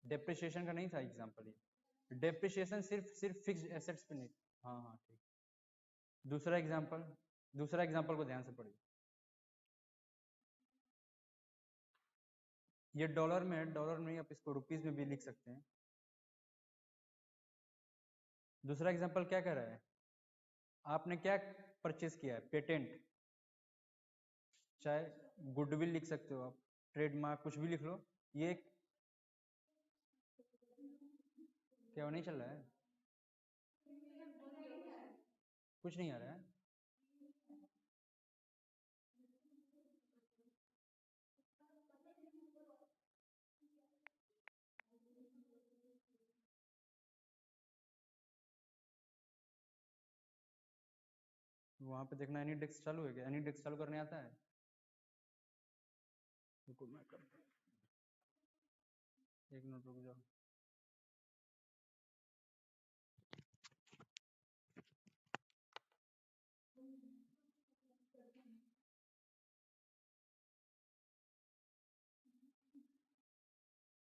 डेप्रिसिएशन का नहीं था एग्जाम्पल ये। डेप्रिसिएशन सिर्फ सिर्फ फिक्स्ड एसेट्स पे नहीं। हाँ हाँ ठीक। दूसरा एग्जाम्पल, दूसरा एग्जाम्पल को ध्यान से पढ़िए। ये डॉलर में है, डॉलर में आप इसको रुपीस में भी लिख सकते हैं। दूसरा एग्जाम्पल क्या कह रहा है? आपने क्या परचेज किया है? पेटेंट, चाहे गुडविल लिख सकते हो आप, ट्रेडमार्क, कुछ भी लिख लो। ये क्या वो नहीं चल रहा है? कुछ नहीं आ रहा है? वहां पे देखना, एनी डेस्क चालू है क्या? एनी डेस्क चालू करने आता है? रुको मैं करता हूँ, 1 मिनट रुक जाओ।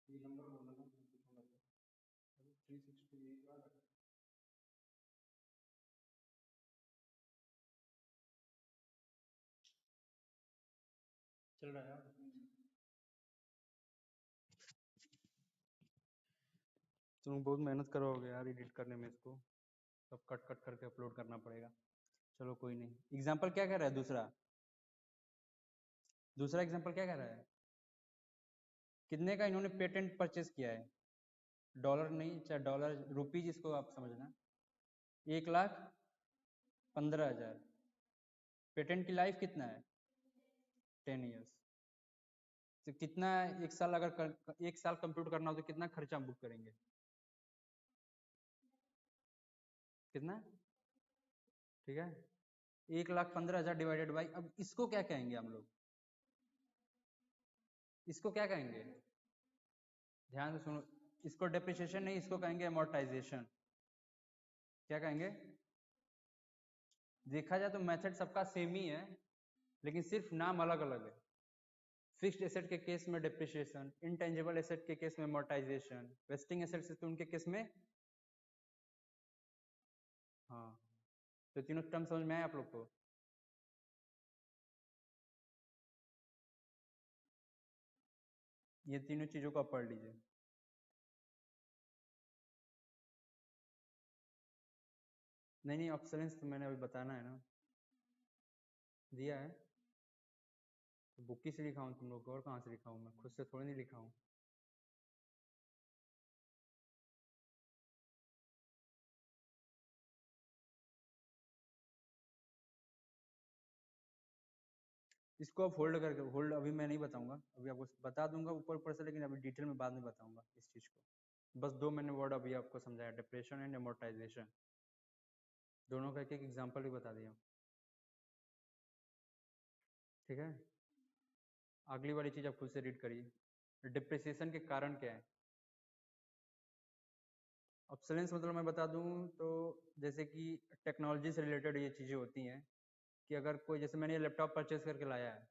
ये नंबर बोलना था, 368 चल रहा है। तुम बहुत मेहनत करोगे यार एडिट करने में, इसको सब कट कट करके अपलोड करना पड़ेगा। चलो कोई नहीं। एग्जाम्पल क्या कह रहा है दूसरा? दूसरा एग्जाम्पल क्या कह रहा है? कितने का इन्होंने पेटेंट परचेज किया है? डॉलर नहीं, चाहे डॉलर, रुपीज इसको आप समझना। 1,15,000। पेटेंट की लाइफ कितना है? 10 ईयर्स। तो कितना, एक साल अगर एक साल कंप्यूट करना हो तो कितना खर्चा हम बुक करेंगे? कितना? ठीक है, 1,15,000 डिवाइडेड बाई, अब इसको क्या कहेंगे हम लोग? इसको क्या कहेंगे? ध्यान से सुनो, इसको डेप्रिसिएशन नहीं, इसको कहेंगे अमोर्टाइजेशन। क्या कहेंगे? देखा जाए तो मेथड सबका सेम ही है, लेकिन सिर्फ नाम अलग अलग है। फिक्स्ड एसेट के केस में डेप्रिसिएशन, इनटेंजिबल एसेट के केस में अमोर्टाइजेशन, वेस्टिंग एसेट से तो उनके केस में। हाँ, तो तीनों टर्म समझ में आए आप लोग को? ये तीनों चीजों को आप पढ़ लीजिए। नहीं नहीं, ऑब्सोलेंस तो मैंने अभी बताना है ना, दिया है। तो बुक ही से लिखा हूँ, तुम लोग को और कहाँ से लिखा हूँ? मैं खुद से थोड़ी नहीं लिखा हूँ। इसको आप होल्ड करके, होल्ड अभी मैं नहीं बताऊंगा, अभी आपको बता दूंगा ऊपर ऊपर से, लेकिन अभी डिटेल में बाद में बताऊंगा इस चीज को। बस दो मैंने वर्ड अभी आपको समझाया, डिप्रेशन एंड एमोर्टाइजेशन, दोनों का एक एक एग्जाम्पल भी बता दिया। ठीक है, अगली वाली चीज आप खुद से रीड करिए। डिप्रिसिएशन के कारण क्या है? ऑब्सोलेंस मतलब मैं बता दूं तो, जैसे कि टेक्नोलॉजी से रिलेटेड ये चीजें होती हैं, कि अगर कोई, जैसे मैंने ये लैपटॉप परचेज करके लाया है,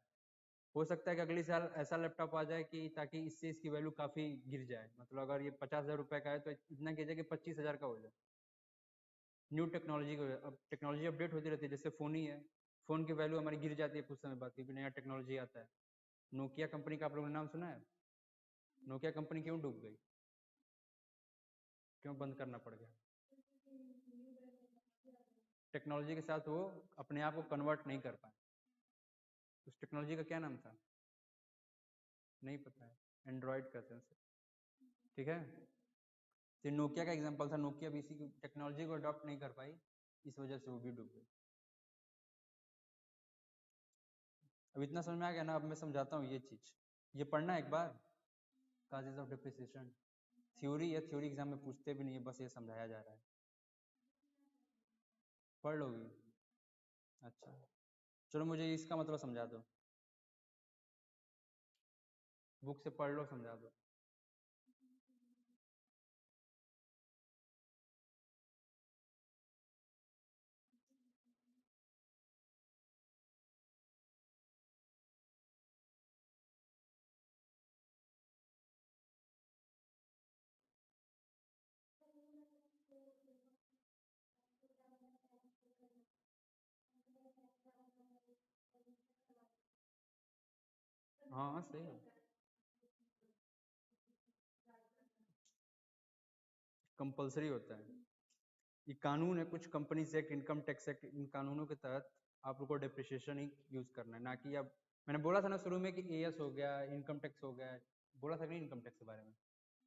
हो सकता है कि अगली साल ऐसा लैपटॉप आ जाए कि ताकि इससे इसकी वैल्यू काफी गिर जाए, मतलब अगर ये 50,000 रुपए का है तो इतना कीजिए कि 25,000 का हो जाए। न्यू टेक्नोलॉजी को, अब टेक्नोलॉजी अपडेट होती रहती है, जैसे फोन ही है, फोन की वैल्यू हमारी गिर जाती है कुछ समय बाद, क्योंकि नया टेक्नोलॉजी आता है। नोकिया कंपनी का आप लोगों ने नाम सुना है? नोकिया कंपनी क्यों डूब गई? क्यों बंद करना पड़ गया? टेक्नोलॉजी के साथ वो अपने आप को कन्वर्ट नहीं कर पाए। उस टेक्नोलॉजी का क्या नाम था? नहीं पता है, एंड्रॉयड कहते हैं उसे। ठीक है, तो नोकिया का एग्जांपल था, नोकिया भी इसी टेक्नोलॉजी को अडॉप्ट नहीं कर पाई, इस वजह से वो भी डूब गई। अब इतना समझ में आ गया ना? अब मैं समझाता हूँ ये चीज, ये पढ़ना एक बार, काजेज ऑफ डिप्रिसिएशन। थ्योरी है, थ्योरी एग्जाम में पूछते भी नहीं है, बस ये समझाया जा रहा है, पढ़ लोगी? अच्छा चलो मुझे इसका मतलब समझा दो, बुक से पढ़ लो, समझा दो। हाँ सही है, कंपलसरी होता है, ये कानून है, कुछ companies act, income tax act, इन कानूनों के तहत आप लोग को डिप्रिसिएशन ही यूज करना है, ना कि अब मैंने बोला था ना शुरू में कि एएस हो गया, इनकम टैक्स हो गया, बोला था कि नहीं इनकम टैक्स के बारे में?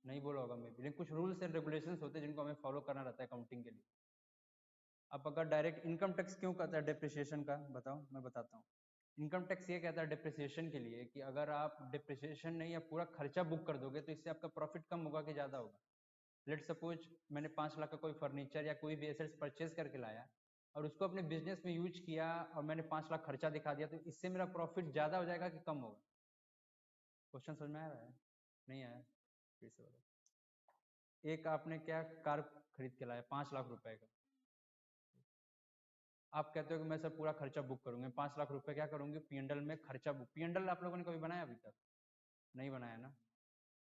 नहीं बोला होगा मैं भी, लेकिन कुछ रूल्स एंड रेगुलेशंस होते हैं जिनको हमें फॉलो करना रहता है अकाउंटिंग के लिए। अब अगर डायरेक्ट इनकम टैक्स क्यों कहता है डिप्रिसिएशन का, बताओ, मैं बताता हूँ। इनकम टैक्स ये कहता है डिप्रिसिएशन के लिए कि अगर आप डिप्रिसिएशन नहीं या पूरा खर्चा बुक कर दोगे तो इससे आपका प्रॉफिट कम होगा कि ज़्यादा होगा। लेट सपोज मैंने 5 लाख का कोई फर्नीचर या कोई भी एसेट्स परचेज करके लाया और उसको अपने बिजनेस में यूज किया और मैंने 5 लाख खर्चा दिखा दिया, तो इससे मेरा प्रॉफिट ज़्यादा हो जाएगा कि कम होगा? क्वेश्चन समझ में आ रहा है? नहीं आया? फिर से बोलो। एक आपने क्या कार खरीद के लाया 5 लाख रुपए का, आप कहते हो कि मैं सब पूरा खर्चा बुक करूंगी, 5 लाख रुपए क्या करूंगी पीएनडल में खर्चा बुक। पीएनडल आप लोगों ने कभी बनाया अभी तक? नहीं बनाया ना?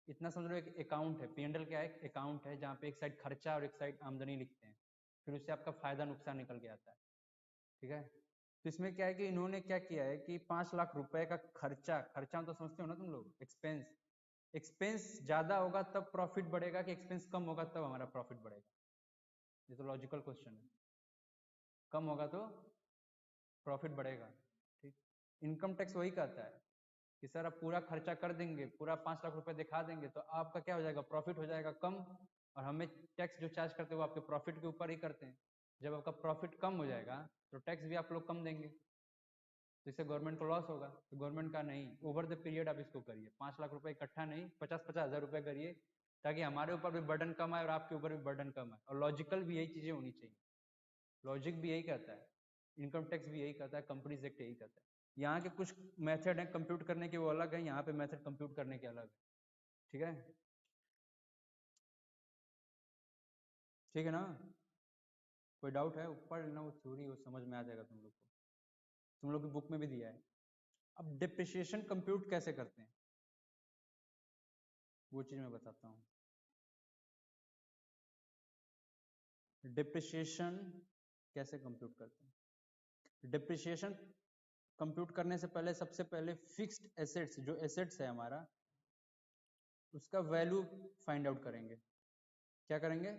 इतना समझ लो, एक अकाउंट है, पीएनडल क्या है? एक अकाउंट है जहाँ पे एक साइड खर्चा और एक साइड आमदनी लिखते हैं, फिर उससे आपका फायदा नुकसान निकल के आता है। ठीक है, तो इसमें क्या है कि इन्होंने क्या किया है कि 5 लाख रुपए का खर्चा, खर्चा तो समझते हो ना तुम लोग, एक्सपेंस, एक्सपेंस ज्यादा होगा तब प्रॉफिट बढ़ेगा कि एक्सपेंस कम होगा तब हमारा प्रॉफिट बढ़ेगा? ये तो लॉजिकल क्वेश्चन है, कम होगा तो प्रॉफिट बढ़ेगा। ठीक, इनकम टैक्स वही कहता है कि सर आप पूरा खर्चा कर देंगे, पूरा 5 लाख रुपए दिखा देंगे तो आपका क्या हो जाएगा, प्रॉफिट हो जाएगा कम, और हमें टैक्स जो चार्ज करते हैं वो आपके प्रॉफिट के ऊपर ही करते हैं। जब आपका प्रॉफिट कम हो जाएगा तो टैक्स भी आप लोग कम देंगे, तो इससे गवर्नमेंट को लॉस होगा। तो गवर्नमेंट का नहीं, ओवर द पीरियड आप इसको करिए, 5 लाख रुपए इकट्ठा नहीं, 50-50 हज़ार रुपए करिए, ताकि हमारे ऊपर भी बर्डन कम आए और आपके ऊपर भी बर्डन कम आए। और लॉजिकल भी यही चीजें होनी चाहिए, लॉजिक भी यही कहता है, इनकम टैक्स भी यही कहता है, कंपनीज एक्ट यही कहता है। यहाँ के कुछ मेथड है कंप्यूट करने के वो अलग है, यहाँ पे मेथड कंप्यूट करने के अलग है। ठीक है, ठीक है ना? कोई डाउट है? पढ़ लेना वो थ्योरी, वो समझ में आ जाएगा तुम लोग को, तुम लोग की बुक में भी दिया है। अब डिप्रिसिएशन कंप्यूट कैसे करते हैं वो चीज मैं बताता हूँ। डिप्रिसिएशन कैसे कंप्यूट करते हैं? डिप्रिसिएशन कंप्यूट करने से पहले सबसे पहले फिक्स्ड एसेट्स, जो एसेट्स है हमारा, उसका वैल्यू फाइंड आउट करेंगे। क्या करेंगे?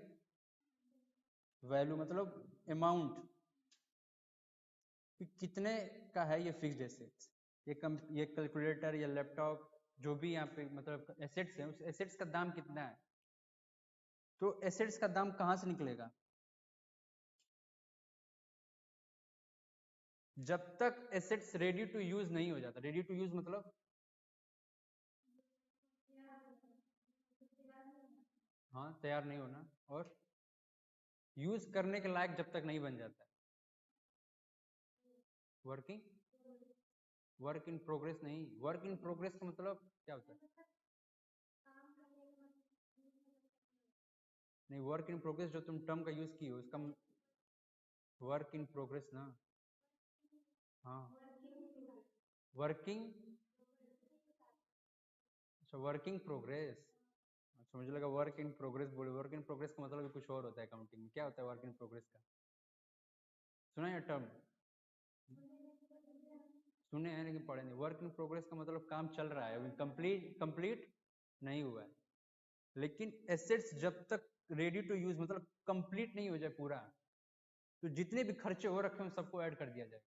वैल्यू मतलब अमाउंट, कि कितने का है ये फिक्स्ड एसेट्स। ये कैलकुलेटर या लैपटॉप जो भी यहाँ पे मतलब एसेट्स है, उस एसेट्स का दाम कितना है। तो एसेट्स का दाम कहाँ से निकलेगा? जब तक एसेट्स रेडी टू यूज नहीं हो जाता। रेडी टू यूज मतलब हाँ तैयार नहीं होना, और यूज करने के लायक जब तक नहीं बन जाता है। वर्किंग, वर्क इन प्रोग्रेस नहीं, वर्क इन प्रोग्रेस का मतलब क्या होता है? नहीं, वर्क इन प्रोग्रेस जो तुम टर्म का यूज की हो उसका वर्क इन प्रोग्रेस ना। हाँ, वर्किंग, अच्छा वर्किंग प्रोग्रेस, अच्छा मुझे लगा वर्क इन प्रोग्रेस बोले। वर्क इन प्रोग्रेस का मतलब कुछ और होता है अकाउंटिंग में। क्या होता है वर्क इन प्रोग्रेस का? सुना है टर्म? सुने हैं लेकिन पढ़े नहीं। वर्क इन प्रोग्रेस का मतलब काम चल रहा है, अभी कंप्लीट कंप्लीट नहीं हुआ है, लेकिन एसेट्स जब तक रेडी टू यूज मतलब कंप्लीट नहीं हो जाए पूरा, तो जितने भी खर्चे हो रखे हैं सबको ऐड कर दिया जाए।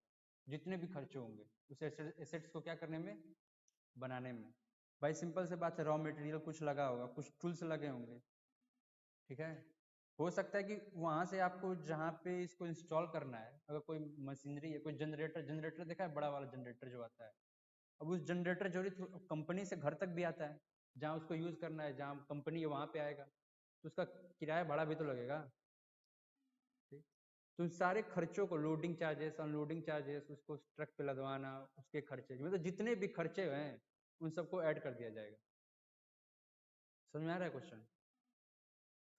जितने भी खर्चे होंगे उस एसेट्स को क्या करने में, बनाने में। भाई सिंपल से बात है, रॉ मटेरियल कुछ लगा होगा, कुछ टूल्स लगे होंगे, ठीक है। हो सकता है कि वहां से आपको जहाँ पे इसको इंस्टॉल करना है, अगर कोई मशीनरी है, कोई जनरेटर, जनरेटर देखा है, बड़ा वाला जनरेटर जो आता है, अब उस जनरेटर जो कंपनी से घर तक भी आता है, जहाँ उसको यूज करना है, जहाँ कंपनी है वहां पे आएगा, तो उसका किराया भाड़ा भी तो लगेगा, ठीक। तो उन सारे खर्चों को, लोडिंग चार्जेस, अनलोडिंग चार्जेस, उसको ट्रक पे लदवाना, उसके खर्चे, मतलब जितने भी खर्चे हैं उन सबको ऐड कर दिया जाएगा। समझ में आ रहा है क्वेश्चन?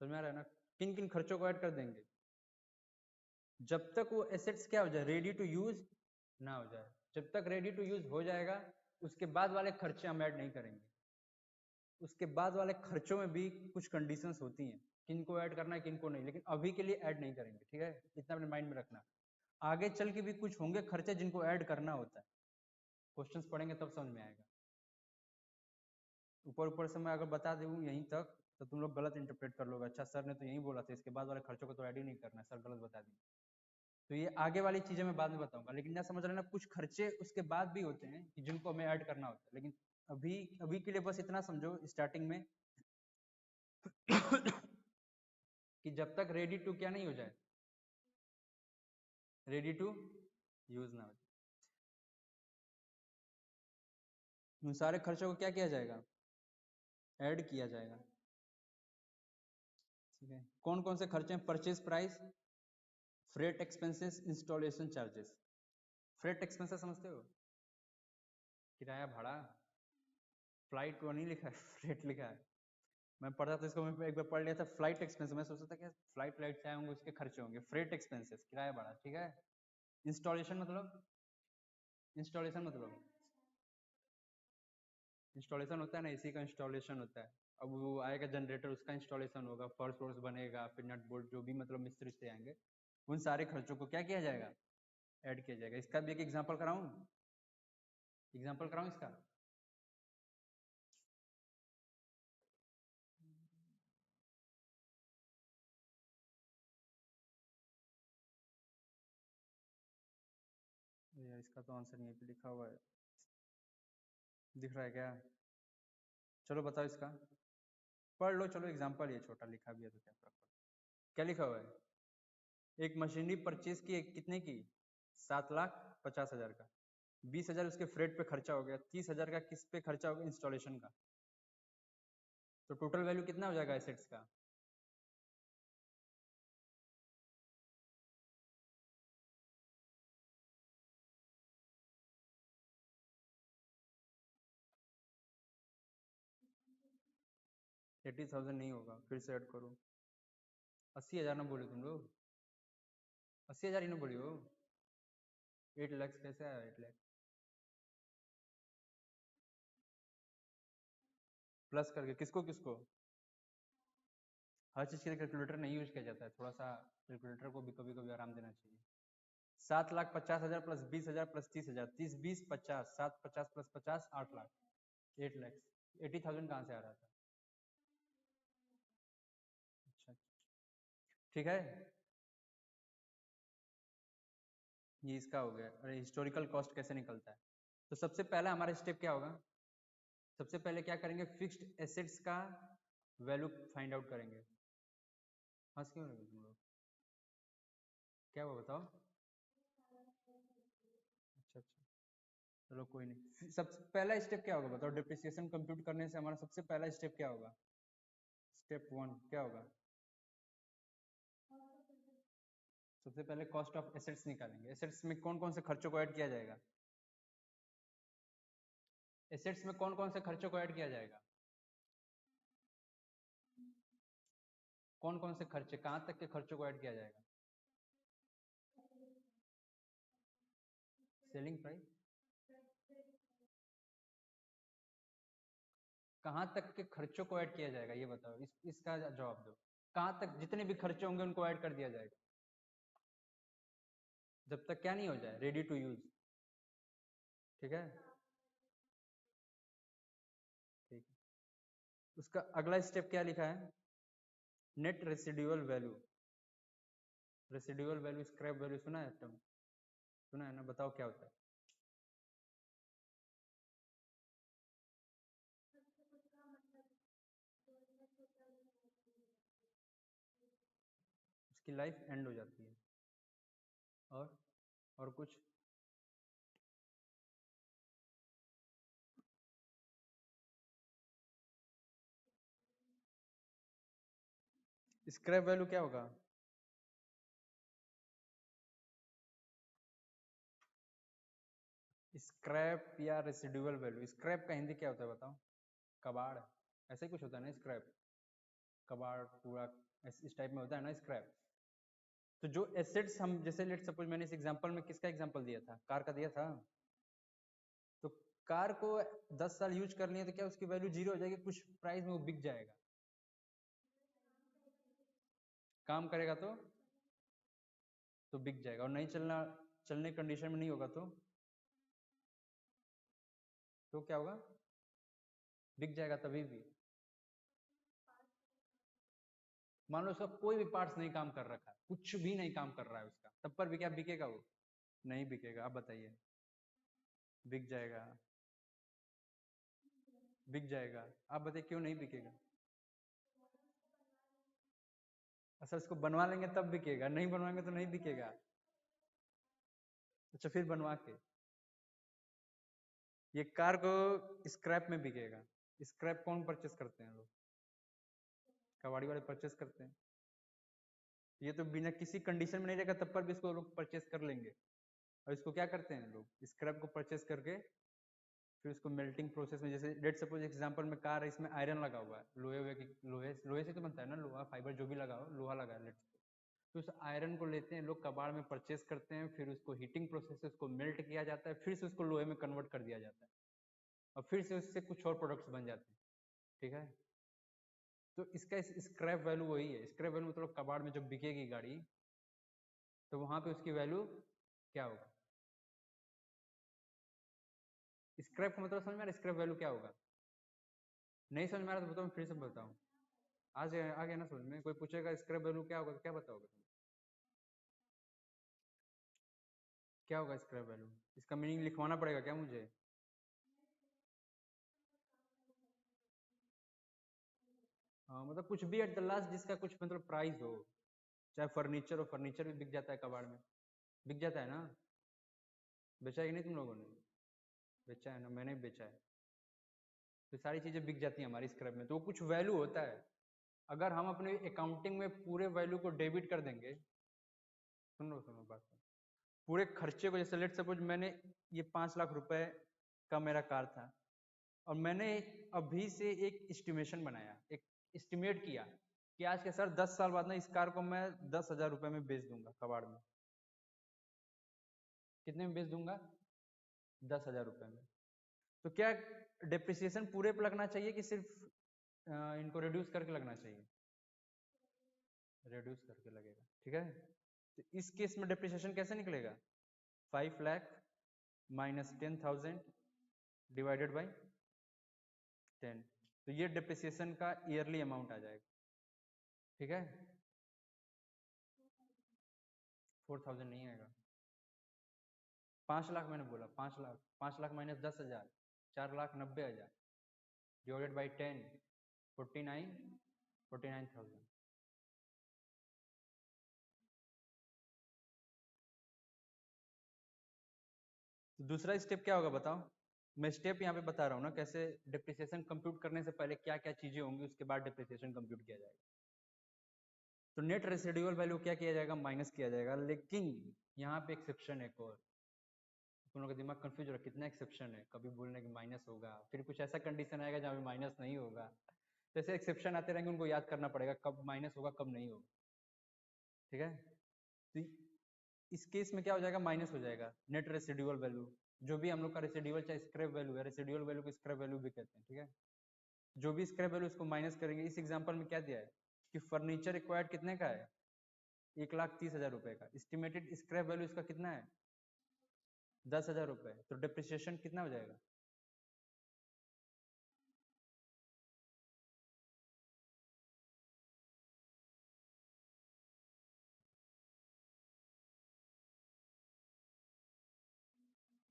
समझ में आ रहा है ना? किन किन खर्चों को ऐड कर देंगे? जब तक वो एसेट्स क्या हो जाए, रेडी टू यूज ना हो जाए, जब तक रेडी टू यूज हो जाएगा उसके बाद वाले खर्चे हम ऐड नहीं करेंगे। उसके बाद वाले खर्चों में भी कुछ कंडीशंस होती हैं, किनको ऐड करना है किनको नहीं, लेकिन अभी के लिए ऐड नहीं करेंगे, ठीक है, इतना अपने माइंड में रखना। आगे चल के भी कुछ होंगे खर्चे जिनको ऐड करना होता है, क्वेश्चंस पढ़ेंगे तब समझ में आएगा। ऊपर ऊपर से मैं अगर बता दूं यहीं तक तो तुम लोग गलत इंटरप्रेट कर लोगे, अच्छा सर ने तो यही बोला था, इसके बाद वाले खर्चों को तो ऐड ही नहीं करना, सर गलत बता दी। तो ये आगे वाली चीजें मैं बाद में बताऊंगा, लेकिन क्या समझ रहे ना, कुछ खर्चे उसके बाद भी होते हैं कि जिनको हमें ऐड करना होता है, लेकिन अभी अभी के लिए बस इतना समझो स्टार्टिंग में कि जब तक रेडी टू क्या नहीं हो जाए, रेडी टू यूज ना हो जाए, उन सारे खर्चों को क्या किया जाएगा, ऐड किया जाएगा, ठीक है। कौन कौन से खर्चे हैं? Purchase price, freight expenses, installation charges. Freight expenses समझते हो? किराया भाड़ा। फ्लाइट वो नहीं लिखा है, फ्रेट लिखा है। मैं पढ़ा था इसको, मैं एक बार पढ़ लिया था फ्लाइट एक्सपेंस, मैं सोचता था कि फ्लाइट फ्लाइट से आए होंगे उसके खर्चे होंगे, फ्रेट एक्सपेंसेस किराया भाड़ा, ठीक है। इंस्टॉलेशन मतलब, इंस्टॉलेशन मतलब इंस्टॉलेशन होता है ना, इसी का इंस्टॉलेशन होता है। अब वो आएगा जनरेटर, उसका इंस्टॉलेशन होगा, फर्श वर्स बनेगा, फिर नट बोल्ट जो भी मतलब मिस्त्री से आएंगे, उन सारे खर्चों को क्या किया जाएगा, ऐड किया जाएगा। इसका भी एक एग्जांपल कराऊं, एग्जांपल कराऊं इसका? यार इसका तो आंसर यहीं पे लिखा हुआ है, दिख रहा है क्या? चलो बताओ इसका, पढ़ लो, चलो एग्जांपल ये छोटा लिखा भी है तो क्या फर्क पड़ता। क्या लिखा हुआ है? एक मशीनरी परचेज की, कितने की? 7,50,000 का। 20,000 उसके फ्रेट पे खर्चा हो गया, 30,000 का किस पे खर्चा हो गया, इंस्टॉलेशन का। तो टोटल वैल्यू कितना हो जाएगा एसेट्स का? $80,000 नहीं होगा, फिर से ऐड करो। 80,000 ना बोले तुम लोग? 80,000 ही ना बोली हो? 8 लाख कैसे आया? 8 लाख प्लस करके किसको किसको? हर चीज के लिए कैलकुलेटर नहीं यूज किया जाता है, थोड़ा सा कैलकुलेटर को भी कभी कभी आराम देना चाहिए। 7,50,000 plus 20,000 plus 30,000, 30, 20, 50, 7, 50 plus 50, 8 lakh, 8 lakh. 80,000 कहाँ से आ रहा था? अच्छा, ठीक है, ये इसका हो गया। अरे हिस्टोरिकल कॉस्ट कैसे निकलता है? तो सबसे पहला हमारा स्टेप क्या होगा, सबसे पहले क्या करेंगे, फिक्स्ड एसेट्स का वैल्यू फाइंड आउट करेंगे। हंस क्यों रहे हो तुम लोग? क्या हुआ बताओ? अच्छा अच्छा, चलो कोई नहीं। सबसे पहला स्टेप क्या होगा बताओ, डिप्रिसिएशन कंप्यूट करने से हमारा सबसे पहला स्टेप क्या होगा? स्टेप 1 क्या होगा? सबसे पहले कॉस्ट ऑफ एसेट्स निकालेंगे। एसेट्स में कौन कौन से खर्चों को ऐड किया जाएगा? एसेट्स में कौन कौन से खर्चों को ऐड किया जाएगा? कौन कौन से खर्चे, कहाँ तक के खर्चों को ऐड किया जाएगा? Selling price. कहाँ तक के खर्चों को ऐड किया जाएगा ये बताओ, इसका जवाब दो। कहाँ तक जितने भी खर्चे होंगे उनको ऐड कर दिया जाएगा, जब तक क्या नहीं हो जाए, रेडी टू यूज, ठीक है। ठीक है, उसका अगला स्टेप क्या लिखा है, net residual value. Residual value, scrap value सुना है तुम? सुना है ना, बताओ क्या होता है। उसकी लाइफ एंड हो जाती है। और कुछ। स्क्रैप वैल्यू क्या होगा? स्क्रैप या रेसिडुअल वैल्यू। स्क्रैप का हिंदी क्या होता है बताओ? कबाड़, ऐसा ही कुछ होता है ना स्क्रैप, कबाड़ पूरा इस टाइप में होता है ना स्क्रैप। तो जो एसेट्स हम, जैसे लेट सपोज मैंने इस एग्जांपल में किसका एग्जांपल दिया था, कार का दिया था। तो कार को 10 साल यूज कर लिए तो क्या उसकी वैल्यू जीरो हो जाएगी? कुछ प्राइस में वो बिक जाएगा। काम करेगा तो बिक जाएगा, और नहीं चलने कंडीशन में नहीं होगा तो क्या होगा? बिक जाएगा तभी भी। मान लो उसका कोई भी पार्ट्स नहीं काम कर रखा है, कुछ भी नहीं काम कर रहा है उसका, तब पर भी क्या बिकेगा वो? नहीं बिकेगा। आप बताइए। बिक जाएगा, बिक जाएगा। आप बताइए क्यों नहीं बिकेगा? अच्छा, उसको बनवा लेंगे तब बिकेगा, नहीं बनवाएंगे तो नहीं बिकेगा। अच्छा, फिर बनवा के ये कार को स्क्रैप में बिकेगा। स्क्रैप कौन परचेस करते हैं लोग? कबाड़ी वाले परचेस करते हैं। ये तो बिना किसी कंडीशन में नहीं रहेगा तब पर भी इसको लोग परचेस कर लेंगे। और इसको क्या करते हैं लोग, स्क्रैप को परचेस करके फिर उसको मेल्टिंग प्रोसेस में, जैसे लेट सपोज एग्जांपल में कार है, इसमें आयरन लगा हुआ है, लोहे से तो बनता है ना, लोहा फाइबर जो भी लगा हो, लोहा लगा है लेट। तो उस आयरन को लेते हैं लोग, कबाड़ में परचेस करते हैं, फिर उसको हीटिंग प्रोसेस से उसको मेल्ट किया जाता है, फिर से उसको लोहे में कन्वर्ट कर दिया जाता है, और फिर से उससे कुछ और प्रोडक्ट्स बन जाते हैं। ठीक है। तो इसका स्क्रैप वैल्यू वही है। स्क्रैप वैल्यू मतलब कबाड़ में जब बिकेगी गाड़ी, तो वहां पे उसकी वैल्यू क्या होगा? स्क्रैप का मतलब समझ में आ रहा है? स्क्रैप वैल्यू क्या होगा? नहीं समझ में आ रहा तो बताओ, मैं फिर से बताऊं। आज आ गया ना समझ में? कोई पूछेगा स्क्रैप वैल्यू क्या होगा तो क्या बताओगे तुम? क्या होगा स्क्रैप वैल्यू? इसका मीनिंग लिखवाना पड़ेगा क्या मुझे? हाँ, मतलब कुछ भी एट द लास्ट जिसका कुछ मतलब प्राइस हो। चाहे फर्नीचर हो, फर्नीचर भी बिक जाता है कबाड़ में। बिक जाता है ना? बेचा है कि नहीं तुम लोगों ने? बेचा है ना, मैंने भी बेचा है। तो सारी चीजें बिक जाती हैं हमारी स्क्रैप में, तो वो कुछ वैल्यू होता है। अगर हम अपने अकाउंटिंग में पूरे वैल्यू को डेबिट कर देंगे, सुनो बात, पूरे खर्चे को, जैसे लेट सपोज मैंने ये 5 लाख रुपए का मेरा कार था, और मैंने अभी से एक एस्टिमेशन बनाया, एक एस्टिमेट किया कि आज के सर 10 साल बाद ना इस कार को मैं 10,000 रुपए में बेच दूंगा कबाड़ में। कितने में बेच दूंगा? 10,000 रुपए में। तो क्या डिप्रिसिएशन पूरे पे लगना चाहिए कि सिर्फ इनको रिड्यूस करके लगना चाहिए? रिड्यूस करके लगेगा। ठीक है। तो इस केस में डिप्रिसिएशन कैसे निकलेगा? 5 लाख माइनस 10,000 डिवाइडेड बाई 10। तो ये डिप्रिसिएशन का ईयरली अमाउंट आ जाएगा। ठीक है। 4,000 नहीं आएगा। 5 लाख मैंने बोला, 5 lakh. 5 lakh minus 10,000, 4,90,000 divided by 10, 49,000। तो दूसरा स्टेप क्या होगा बताओ? मैं स्टेप यहाँ पे बता रहा हूँ ना, कैसे डिप्रिसिएशन कंप्यूट करने से पहले क्या क्या चीजें होंगी, उसके बाद डिप्रिसिएशन कंप्यूट किया जाएगा। तो नेट रेसिडुअल वैल्यू क्या किया जाएगा? माइनस किया जाएगा। लेकिन यहाँ पे एक्सेप्शन है एक और। तुम लोग का दिमाग कंफ्यूज हो रहा है, कितना एक्सेप्शन है, कभी बोलने की माइनस होगा, फिर कुछ ऐसा कंडीशन आएगा जहाँ पे माइनस नहीं होगा। जैसे एक्सेप्शन आते रहेंगे, उनको याद करना पड़ेगा कब माइनस होगा कब नहीं होगा। ठीक है। तो इस केस में क्या हो जाएगा? माइनस हो जाएगा नेट रेसिडुअल वैल्यू। जो भी हम लोग का रेसिडुअल चाहे स्क्रैप वैल्यू है, रेसिडुअल वैल्यू को स्क्रैप वैल्यू भी कहते हैं। ठीक है। जो भी स्क्रैप वैल्यू उसको माइनस करेंगे। इस एग्जांपल में क्या दिया है कि फर्नीचर रिक्वायर्ड कितने का है? 1,30,000 रुपए का। एस्टिमेटेड स्क्रैप वैल्यू इसका कितना है? 10,000 रुपए। तो डिप्रिसिएशन कितना हो जाएगा?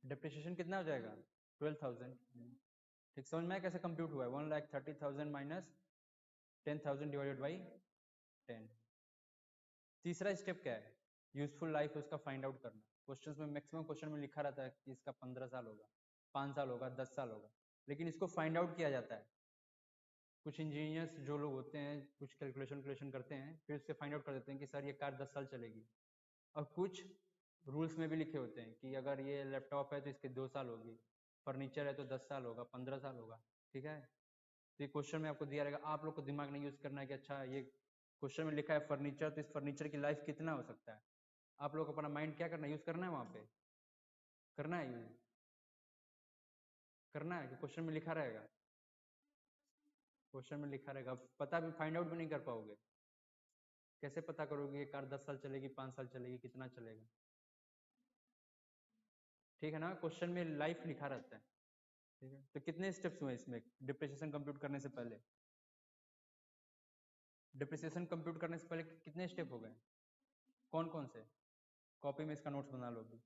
डिप्रिसिएशन कितना हो जाएगा 12,000। ठीक, समझ में आया कैसे कंप्यूट हुआ है? 1,30,000 माइनस 10,000 डिवाइडेड बाई 10। तीसरा स्टेप क्या है? यूजफुल लाइफ उसका फाइंड आउट करना। क्वेश्चंस में मैक्सिमम क्वेश्चन में लिखा रहता है कि इसका 15 साल होगा, 5 साल होगा, 10 साल होगा, लेकिन इसको फाइंड आउट किया जाता है। कुछ इंजीनियर्स जो लोग होते हैं कुछ कैलकुलेशन करते हैं, फिर उससे फाइंड आउट कर देते हैं कि सर ये कार 10 साल चलेगी। और कुछ रूल्स में भी लिखे होते हैं कि अगर ये लैपटॉप है तो इसके 2 साल होगी, फर्नीचर है तो 10 साल होगा, 15 साल होगा। ठीक है, तो ये क्वेश्चन में आपको दिया रहेगा, आप लोग को दिमाग नहीं यूज करना है कि अच्छा ये क्वेश्चन में लिखा है फर्नीचर, तो इस फर्नीचर की लाइफ कितना हो सकता है। आप लोग को अपना माइंड क्या करना है, यूज करना है, वहां पे करना है, यूज करना है कि क्वेश्चन में लिखा रहेगा। क्वेश्चन में लिखा रहेगा, पता भी फाइंड आउट भी नहीं कर पाओगे। कैसे पता करोगे ये कार 10 साल चलेगी, 5 साल चलेगी, कितना चलेगा? ठीक है ना, क्वेश्चन में लाइफ लिखा रहता है। ठीक है, तो कितने स्टेप्स हुए इसमें डिप्रिसिएशन कंप्यूट करने से पहले? डिप्रिसिएशन कंप्यूट करने से पहले कितने स्टेप हो गए? कौन कौन से? कॉपी में इसका नोट्स बना लो अभी।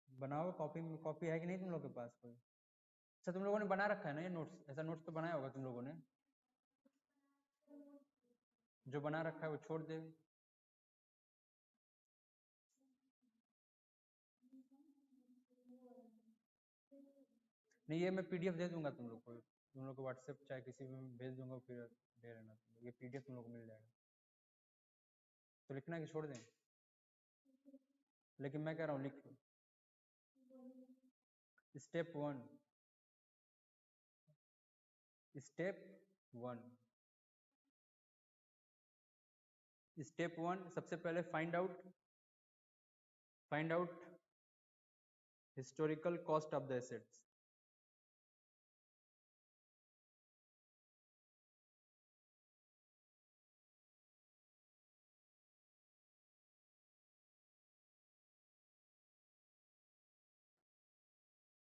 बनाओ कॉपी में। कॉपी है कि नहीं तुम लोग के पास कोई? अच्छा, तुम लोगों ने बना रखा है ना ये नोट्स? ऐसा नोट्स तो बनाया होगा तुम लोगों ने। जो बना रखा है वो छोड़ दे। नहीं, ये मैं पीडीएफ दे दूंगा तुम लोग को, तुम लोग को व्हाट्सएप चाहे किसी में भेज दूंगा, फिर दे लेना तुम लोग। ये पीडीएफ तुम लोग को मिल जाएगा। तो लिखना कि छोड़ दें? लेकिन मैं कह रहा हूँ लिख। स्टेप 1, स्टेप 1, स्टेप 1 सबसे पहले find out historical cost of the assets.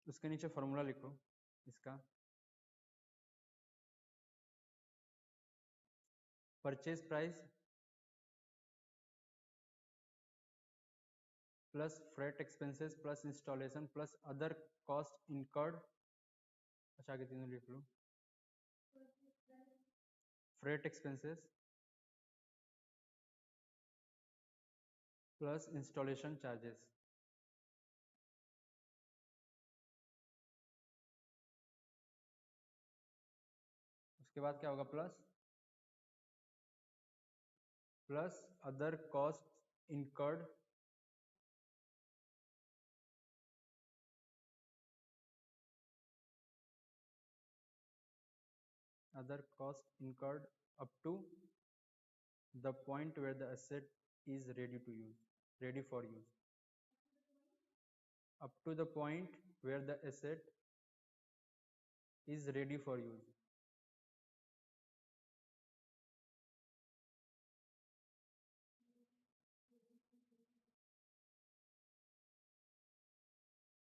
उसके नीचे फॉर्मूला लिखो इसका। Purchase price plus freight expenses plus installation plus other cost incurred. अच्छा, आगे तीनों लिख लो। Freight expenses plus installation charges. उसके बाद क्या होगा? Plus other cost incurred up to the point where the asset is ready for use, up to the point where the asset is ready for use।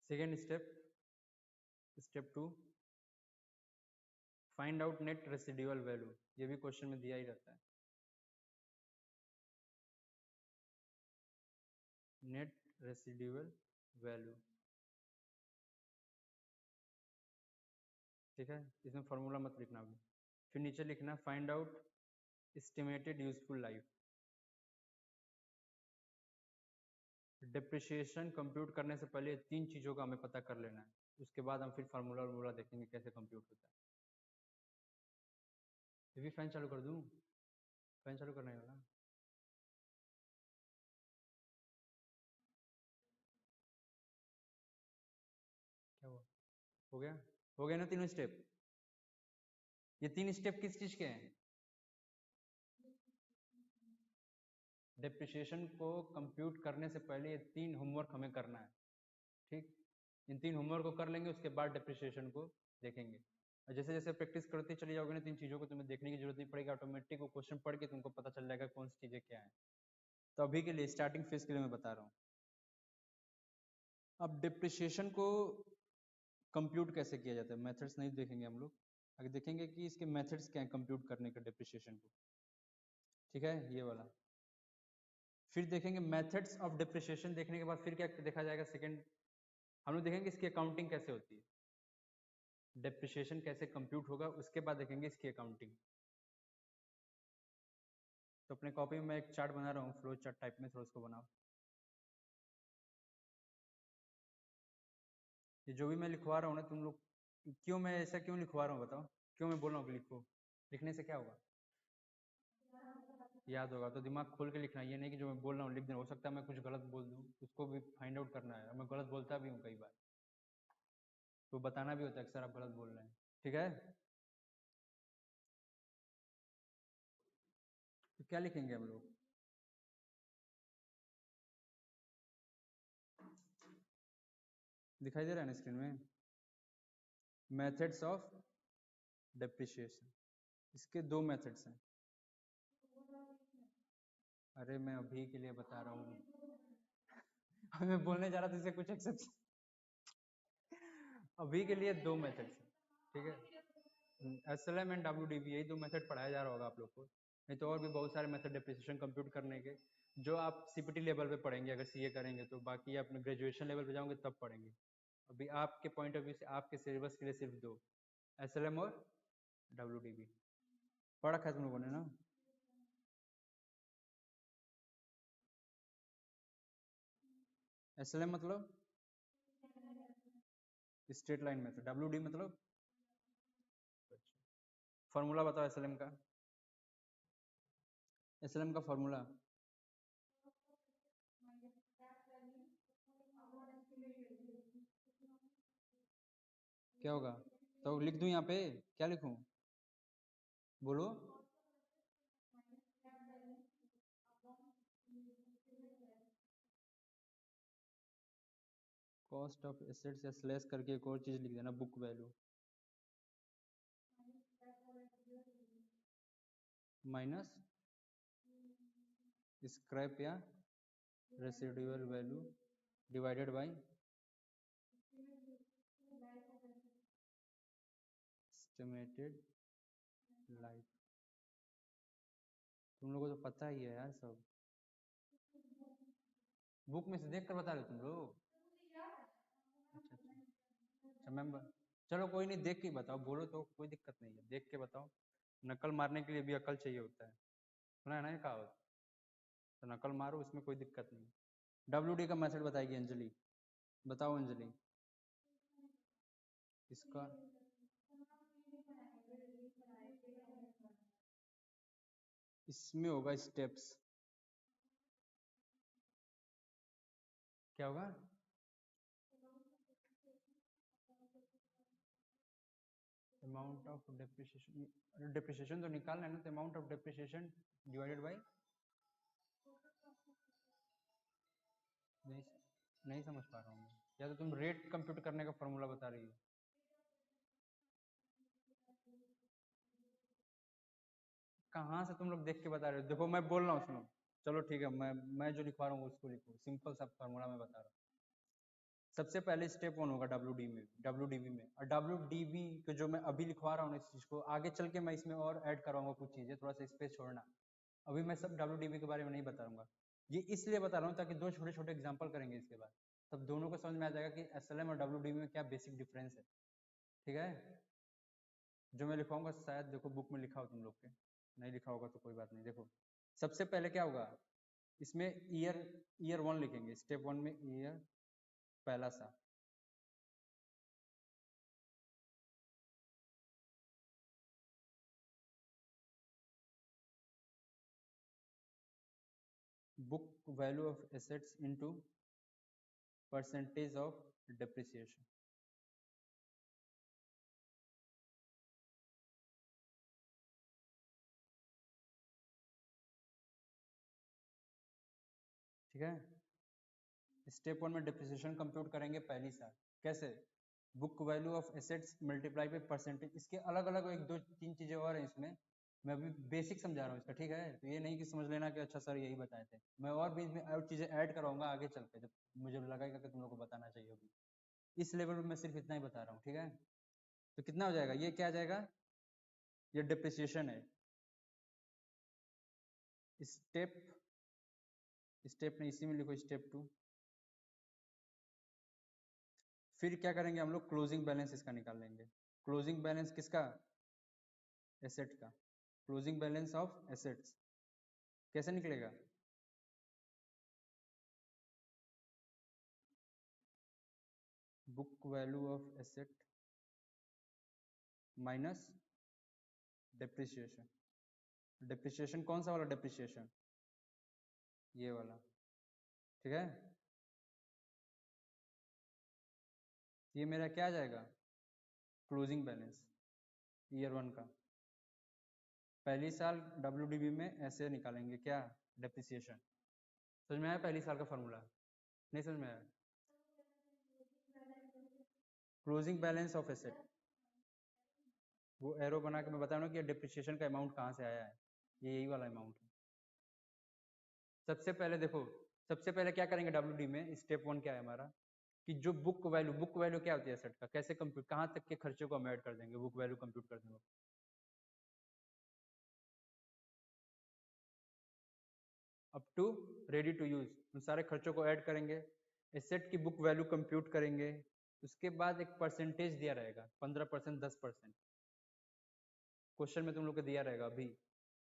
Second step 2, find out net residual value. ये भी question में दिया ही रहता है, net residual value. ठीक है, इसमें formula मत लिखना अभी। फिर नीचे लिखना find out estimated useful life. Depreciation compute करने से पहले 3 चीज़ों का हमें पता कर लेना है, उसके बाद हम फिर फार्मूला देखेंगे कैसे कंप्यूट होता है। ये भी फैन चालू कर दूं? फैन चालू करना है ना? क्या हुआ? हो गया? हो गया ना तीनों स्टेप? ये 3 स्टेप किस चीज के हैं? डिप्रिसिएशन को कंप्यूट करने से पहले ये 3 होमवर्क हमें करना है। ठीक, इन 3 होमवर्क को कर लेंगे, उसके बाद डिप्रिसिएशन को देखेंगे। और जैसे जैसे प्रैक्टिस करते चले जाओगे ना, 3 चीज़ों को तुम्हें देखने की जरूरत नहीं पड़ेगी, ऑटोमेटिक वो क्वेश्चन पढ़ के तुमको पता चल जाएगा कौन सी चीज़ें क्या है। तो अभी के लिए स्टार्टिंग फेज के लिए मैं बता रहा हूँ। अब डिप्रिसिएशन को कंप्यूट कैसे किया जाता है, मेथड्स नहीं देखेंगे हम लोग, आगे देखेंगे कि इसके मेथड्स क्या हैं कंप्यूट करने का डिप्रिसिएशन को। ठीक है, ये वाला फिर देखेंगे मेथड्स ऑफ डिप्रिसिएशन, देखने के बाद फिर क्या देखा जाएगा, सेकंड हम लोग देखेंगे इसकी अकाउंटिंग कैसे होती है, डिप्रिसिएशन कैसे कंप्यूट होगा, उसके बाद देखेंगे इसकी अकाउंटिंग। तो अपने कॉपी में मैं एक चार्ट बना रहा हूँ, फ्लो चार्ट टाइप में, थोड़ा उसको बनाओ। ये जो भी मैं लिखवा रहा हूँ ना तुम लोग, क्यों मैं ऐसा क्यों लिखवा रहा हूँ बताओ, क्यों मैं बोल रहा हूँ कि लिखो, लिखने से क्या होगा, याद होगा। तो दिमाग खोल के लिखना, ये नहीं कि जो मैं बोल रहा हूँ लिख देना, हो सकता है मैं कुछ गलत बोल दूँ, उसको भी फाइंड आउट करना है, मैं गलत बोलता भी हूँ कई बार, तो बताना भी होता है कि सर आप गलत बोल रहे हैं, ठीक है। तो क्या लिखेंगे हम लोग, दिखाई दे रहा है ना स्क्रीन में, मेथड्स ऑफ डेप्रिसिएशन, इसके दो मेथड्स हैं। अरे मैं अभी के लिए बता रहा हूँ मैं बोलने जा रहा था इसे कुछ एक्सेप्शन, अभी के लिए दो मेथड्स हैं, ठीक है। SLM एंड WDV, यही दो मेथड पढ़ाया जा रहा होगा आप लोग को, नहीं तो और भी बहुत सारे मेथड डेप्रिसिएशन कंप्यूट करने के, जो आप CPT लेवल पे पढ़ेंगे अगर CA करेंगे तो, बाकी आप ग्रेजुएशन लेवल पे जाओगे तब पढ़ेंगे। अभी आपके पॉइंट ऑफ व्यू से आपके सिलेबस के लिए सिर्फ दो, SLM और WDV पढ़ा है तुम लोगों ने ना। SLM मतलब स्ट्रेट लाइन मेथड, WD मतलब, फॉर्मूला बताओ SLM का, SLM का फॉर्मूला क्या होगा, तो लिख दूं यहाँ पे, क्या लिखूं, बोलो। कॉस्ट ऑफ एसेट्स या स्लैश करके एक और चीज लिख देना, बुक वैल्यू माइनस स्क्रैप या residual value divided by estimated life. तुम लोगों को तो पता ही है यार सब, बुक में से देख कर बता रहे हो तुम लोग। अच्छा अच्छा अच्छा मैम, चलो कोई नहीं, देख के बताओ, बोलो तो कोई दिक्कत नहीं है, देख के बताओ, नकल मारने के लिए भी अकल चाहिए होता है, सुना है ना ये कहावत, तो नकल मारो, उसमें कोई दिक्कत नहीं। WD का मेथड बताएगी अंजलि, बताओ अंजलि इसका, इसमें होगा स्टेप्स, क्या होगा, अमाउंट ऑफ डेप्रिसिएशन, डेप्रिसिएशन तो निकालना है ना, तो amount of depreciation divided by, नहीं नहीं समझ पा रहा हूँ मैं, या तो तुम रेट कंप्यूट करने का फॉर्मूला बता रही हो, कहाँ से तुम लोग देख के बता रहे हो, देखो मैं बोल रहा हूँ सुनो, चलो ठीक है, मैं जो लिखवा रहा हूँ उसको लिखो, सिंपल सा फॉर्मूला मैं बता रहा हूँ। सबसे पहले स्टेप 1 होगा WDV में, और WDV को जो मैं अभी लिखवा रहा हूँ इस चीज को, आगे चल के मैं इसमें और ऐड कराऊंगा कुछ चीजें, थोड़ा सा स्पेस छोड़ना, अभी मैं सब WDV के बारे में नहीं बताऊंगा, ये इसलिए बता रहा हूँ ताकि दो छोटे छोटे एग्जाम्पल करेंगे इसके बाद, तब दोनों को समझ में आ जाएगा कि SLM और WDV में क्या बेसिक डिफरेंस है, ठीक है। जो मैं लिखवाऊंगा शायद देखो बुक में लिखा हो तुम लोग के, नहीं लिखा होगा तो कोई बात नहीं, देखो सबसे पहले क्या होगा, इसमें ईयर 1 लिखेंगे, स्टेप 1 में ईयर पहला सा, book value of assets into percentage of depreciation, ठीक है। स्टेप 1 में डेप्रिसिएशन कंप्यूट करेंगे पहली साल, कैसे, book value of assets multiply by percentage, इसके अलग अलग एक दो तीन चीजें और हैं इसमें, मैं अभी बेसिक समझा रहा हूँ इसका, ठीक है, तो ये नहीं कि समझ लेना कि अच्छा सर यही बताए थे, मैं और भी इसमें और चीजें ऐड कराऊंगा आगे चल के, जब मुझे लगेगा कि तुम लोग को बताना चाहिए अभी, इस लेवल में मैं सिर्फ इतना ही बता रहा हूँ, ठीक है। तो कितना हो जाएगा, ये क्या आ जाएगा, ये डिप्रिसिएशन है, स्टेप स्टेप नहीं, इसी में लिखो स्टेप 2। फिर क्या करेंगे हम लोग, क्लोजिंग बैलेंस इसका निकाल लेंगे। क्लोजिंग बैलेंस किसका, एसेट का। क्लोजिंग बैलेंस ऑफ एसेट्स कैसे निकलेगा, book value of asset minus depreciation. Depreciation कौन सा वाला डेप्रिसिएशन, ये वाला, ठीक है। ये मेरा क्या आ जाएगा, क्लोजिंग बैलेंस ईयर 1 का। पहली साल WDB में ऐसे निकालेंगे क्या, डेप्रिसिएशन। समझ में आया पहली साल का फॉर्मूला, नहीं समझ में आया। क्लोजिंग बैलेंस ऑफ एसेट, वो एरो बना के मैं बता रहा हूँ कि डिप्रिसिएशन का अमाउंट कहाँ से आया है, ये यही वाला अमाउंट है। सबसे पहले देखो, सबसे पहले क्या करेंगे WD में, स्टेप 1 क्या है हमारा, कि जो बुक वैल्यू क्या होती है एसेट का, कैसे कंप्यूट, कहाँ तक के खर्चे को हम ऐड कर देंगे, बुक वैल्यू कंप्यूट कर देंगे up to ready to use, उन सारे खर्चों को ऐड करेंगे, एसेट की बुक वैल्यू कंप्यूट करेंगे। उसके बाद एक परसेंटेज दिया रहेगा, 15%, 10%। क्वेश्चन में तुम लोग को दिया रहेगा अभी,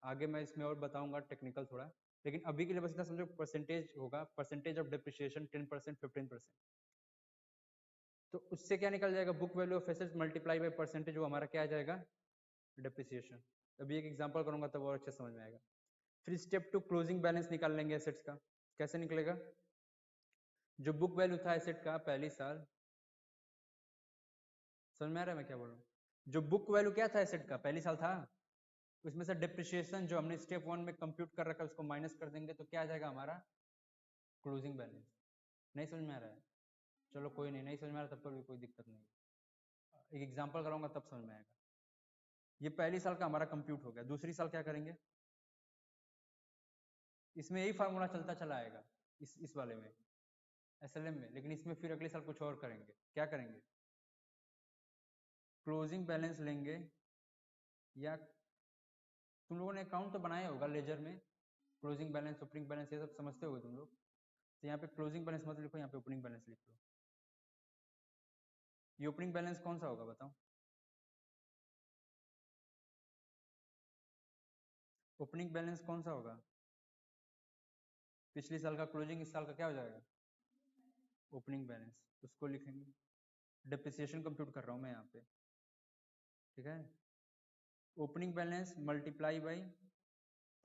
आगे मैं इसमें और बताऊंगा टेक्निकल थोड़ा, लेकिन अभी के लिए बस इतना समझो, परसेंटेज होगा, परसेंटेज ऑफ डिप्रिसिएशन 10%, 15%। तो उससे क्या निकल जाएगा, book value of assets multiply by percentage, वो हमारा क्या आ जाएगा, डिप्रिसिएशन। अभी एक एग्जांपल करूंगा तब और अच्छे समझ में आएगा। फिर स्टेप 2 क्लोजिंग बैलेंस निकाल लेंगे एसेट्स का। कैसे निकलेगा, जो बुक वैल्यू था एसेट का पहली साल, समझ में आ रहा है मैं क्या बोल रहा हूँ, जो बुक वैल्यू क्या था एसेट का पहली साल था, उसमें से डिप्रिसिएशन जो हमने स्टेप 1 में कंप्यूट कर रखा है उसको माइनस कर देंगे, तो क्या आ जाएगा हमारा, क्लोजिंग बैलेंस। नहीं समझ में आ रहा है, चलो कोई नहीं, नहीं समझ में आ रहा तब तो भी कोई दिक्कत नहीं, एक एग्जांपल कराऊंगा तब समझ में आएगा। ये पहली साल का हमारा कंप्यूट हो गया। दूसरी साल क्या करेंगे, इसमें यही फार्मूला चलता चला आएगा, इस वाले में SLM में, लेकिन इसमें फिर अगले साल कुछ और करेंगे। क्या करेंगे, क्लोजिंग बैलेंस लेंगे, या तुम लोगों ने अकाउंट तो बनाया होगा लेजर में, क्लोजिंग बैलेंस, ओपनिंग बैलेंस, ये सब समझते होगे तुम लोग। तो यहाँ पे क्लोजिंग बैलेंस मत लिखो, यहाँ पे ओपनिंग बैलेंस लिख लो। ये ओपनिंग बैलेंस कौन सा होगा बताओ, ओपनिंग बैलेंस कौन सा होगा, पिछली साल का क्लोजिंग, इस साल का क्या हो जाएगा, ओपनिंग बैलेंस, उसको लिखेंगे। डिप्रिसिएशन कंप्यूट कर रहा हूँ मैं यहाँ पे, ठीक है। Opening balance multiply by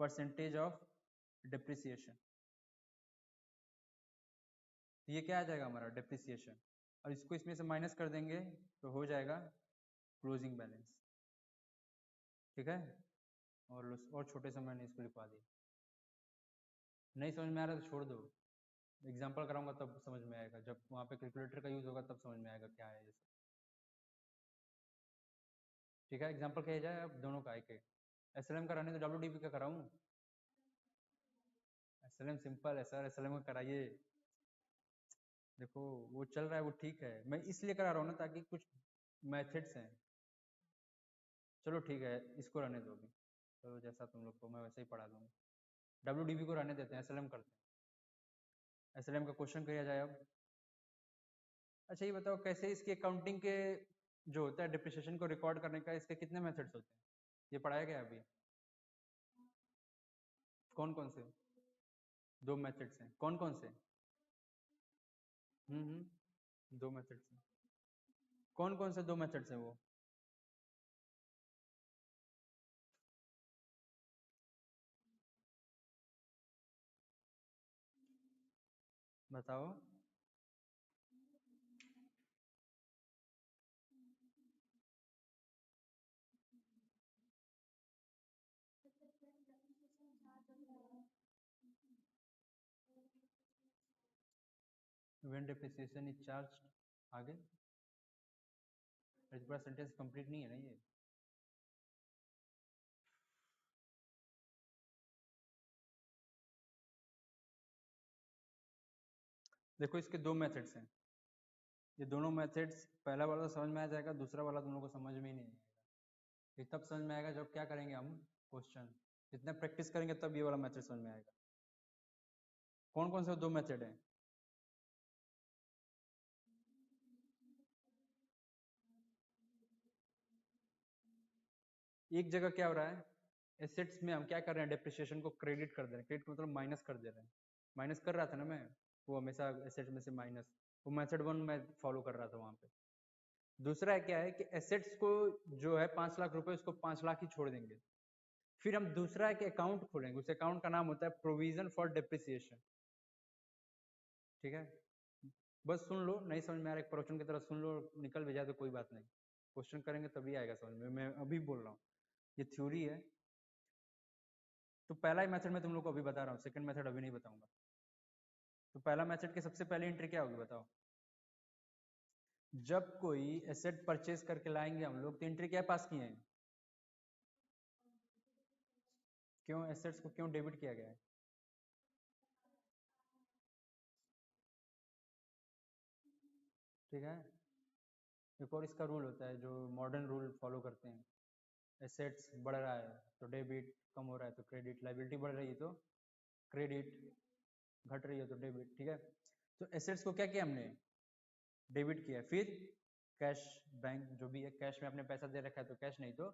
percentage of depreciation, ये क्या आ जाएगा हमारा, डिप्रिसिएशन, और इसको इसमें से माइनस कर देंगे तो हो जाएगा क्लोजिंग बैलेंस, ठीक है। और छोटे से मैंने इसको लिखवा दिया। नहीं समझ में आ रहा तो छोड़ दो, एग्जाम्पल कराऊंगा तब समझ में आएगा, जब वहाँ पे कैलकुलेटर का यूज होगा तब समझ में आएगा क्या है ये सब, ठीक है। एग्जाम्पल किया जाए अब दोनों का, एक SLM का रहने तो WDB का कराऊं, SLM सिंपल है सर, SLM का कराइए। देखो वो चल रहा है वो ठीक है, मैं इसलिए करा रहा हूँ ना ताकि कुछ मेथड्स हैं। चलो ठीक है, इसको रहने दो अभी, चलो जैसा तुम लोग को मैं वैसे ही पढ़ा दूंगा। WDB को रहने देते हैं, SLM करते हैं। SLM का क्वेश्चन किया जाए अब। अच्छा ये बताओ, कैसे इसकी अकाउंटिंग के जो होता है डिप्रिसिएशन को रिकॉर्ड करने का, इसके कितने मेथड्स होते हैं, ये पढ़ाया गया अभी, कौन कौन से, 2 मेथड्स हैं, कौन कौन से, 2 मेथड्स हैं, कौन कौन से 2 मेथड्स हैं वो, बताओ। व्हेन डिप्रिसिएशन इज चार्ज, आगे, इस पूरा सेंटेंस कंप्लीट नहीं है ना ये। देखो इसके 2 मेथड्स हैं, ये दोनों मेथड्स, पहला वाला तो समझ में आ जाएगा, दूसरा वाला तुम लोग को समझ में ही नहीं आएगा। ये तब समझ में आएगा जब क्या करेंगे हम, क्वेश्चन जितना प्रैक्टिस करेंगे तब ये वाला मेथड समझ में आएगा। कौन कौन से दो मेथड हैं? एक जगह क्या हो रहा है, एसेट्स में हम क्या कर रहे हैं, डेप्रिसिएशन को क्रेडिट कर दे रहे हैं। क्रेडिट मतलब माइनस कर दे रहे हैं। माइनस कर रहा था ना मैं, वो हमेशा एसेट्स में से माइनस, वो मेथड 1 मैं फॉलो कर रहा था वहां पे। दूसरा है क्या है कि एसेट्स को जो है 5 लाख रुपए, उसको 5 लाख ही छोड़ देंगे। फिर हम दूसरा एक अकाउंट खोलेंगे, उस अकाउंट का नाम होता है प्रोविजन फॉर डेप्रिसिएशन। ठीक है, बस सुन लो, नहीं समझ में आ रहा है क्वेश्चन की तरह सुन लो, निकल भी जाए तो कोई बात नहीं, क्वेश्चन करेंगे तभी आएगा समझ में। मैं अभी बोल रहा हूँ, ये थ्योरी है। तो पहला ही मेथड मैं तुम लोग को अभी बता रहा हूँ, सेकंड मेथड अभी नहीं बताऊंगा। तो पहला मेथड की सबसे पहली एंट्री क्या होगी बताओ? जब कोई एसेट परचेज करके लाएंगे हम लोग, तो एंट्री क्या पास किए हैं? क्यों एसेट्स को क्यों डेबिट किया गया है? ठीक है, एक और इसका रूल होता है जो मॉडर्न रूल फॉलो करते हैं, एसेट्स बढ़ रहा है तो डेबिट, कम हो रहा है तो क्रेडिट, लाइबिलिटी बढ़ रही है तो क्रेडिट, घट रही है तो डेबिट। ठीक है, तो एसेट्स को क्या किया हमने? डेबिट किया। फिर कैश, बैंक जो भी है, कैश में आपने पैसा दे रखा है तो कैश, नहीं तो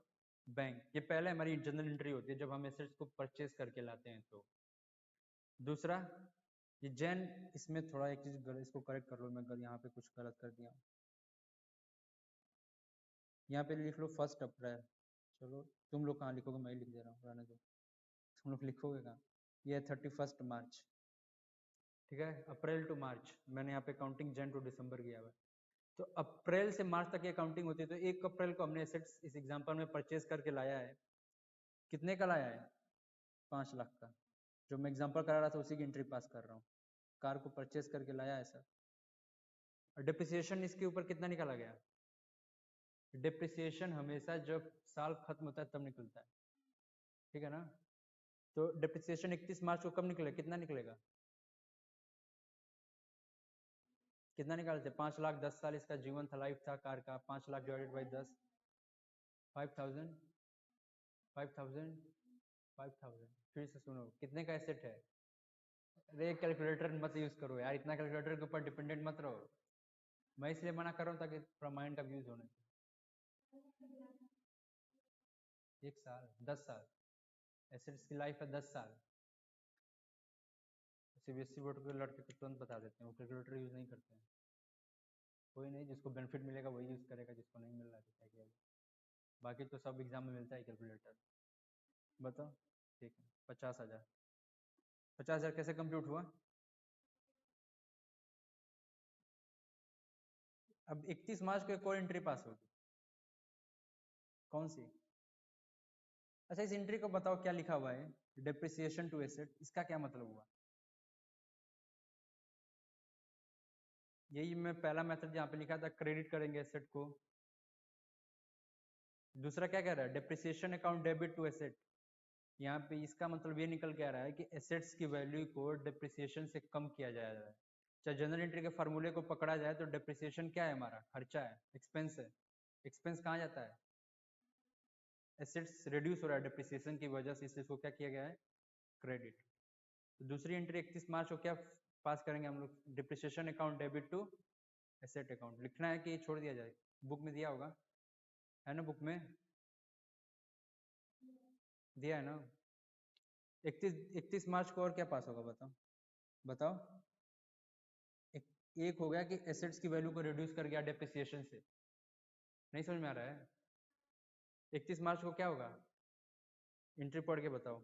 बैंक। ये पहले हमारी जनरल एंट्री होती है जब हम एसेट्स को परचेज करके लाते हैं तो। दूसरा, ये जैन, इसमें थोड़ा एक चीज गलत, इसको करेक्ट कर लो, मैं यहाँ पे कुछ गलत कर दिया। यहाँ पे लिख लो 1 अप्रैल। चलो तुम लोग कहाँ लिखोगे, मैं ही लिख दे रहा हूँ, रहने दो, तुम लोग लिखोगे कहाँ? ये 31 मार्च। ठीक है, अप्रैल टू मार्च, मैंने यहाँ पे काउंटिंग जन टू दिसंबर किया हुआ है। तो अप्रैल से मार्च तक ये काउंटिंग होती है। तो 1 अप्रैल को हमने एसेट्स इस एग्जांपल में परचेज करके लाया है, कितने का लाया है? 5 लाख का। जो मैं एग्जांपल करा रहा था उसी की एंट्री पास कर रहा हूँ। कार को परचेज करके लाया है सर, और डिप्रिसिएशन इसके ऊपर कितना निकाला गया? डिप्रिसिएशन हमेशा जब साल खत्म होता है तब निकलता है। ठीक है ना? तो डिप्रिसिएशन 31 मार्च को कब निकलेगा, कितना निकलेगा? कितना निकालते? 5 लाख, 10 साल इसका जीवन था, लाइफ था कार का। 5 लाख डिवाइडेड बाई 10, 5000, 5000, 5000। फिर से सुनो, कितने का एसेट है? अरे कैलकुलेटर मत यूज करो यार, इतना कैलकुलेटर के ऊपर डिपेंडेंट मत रहो। मैं इसलिए मना कर रहा हूँ ताकि थोड़ा माइंड का यूज होने। 1 साल, 10 साल, एसेट्स की लाइफ है 10 साल। सीबीएसई बोर्ड के लड़के तो तुरंत बता देते हैं, वो कैलकुलेटर यूज नहीं करते हैं। कोई नहीं, जिसको बेनिफिट मिलेगा वही यूज करेगा, जिसको नहीं मिल रहा है तो क्या किया। बाकी तो सब एग्जाम में मिलता है कैलकुलेटर। बताओ, ठीक है, 50,000। 50,000 कैसे कंप्यूट हुआ? अब 31 मार्च को एक और एंट्री पास होगी, कौन सी? अच्छा, इस एंट्री को बताओ क्या लिखा हुआ है, डेप्रिसिएशन टू एसेट, इसका क्या मतलब हुआ? यही मैं पहला मेथड जहाँ पे लिखा था, क्रेडिट करेंगे एसेट को। दूसरा क्या कह रहा है, depreciation account debit to asset. यहाँ पे इसका मतलब ये निकल के आ रहा है कि एसेट्स की वैल्यू को डेप्रिसिएशन से कम किया जाएगा। चाहे जनरल एंट्री के फार्मूले को पकड़ा जाए तो डेप्रिसिएशन क्या है, हमारा खर्चा है, एक्सपेंस है। एक्सपेंस कहाँ जाता है? एसेट्स रिड्यूस हो रहा है डेप्रिसिएशन की वजह से, इसको क्या किया गया है, क्रेडिट। तो दूसरी एंट्री 31 मार्च को क्या पास करेंगे हम लोग, depreciation account debit to asset account. लिखना है कि छोड़ दिया जाए? बुक में दिया होगा, है ना? बुक में दिया है ना? 31 मार्च को और क्या पास होगा बताओ? बताओ। एक, एक हो गया कि एसेट्स की वैल्यू को रिड्यूस कर गया डेप्रिसिएशन से। नहीं समझ में आ रहा है? 31 मार्च को क्या होगा, एंट्री पढ़ के बताओ।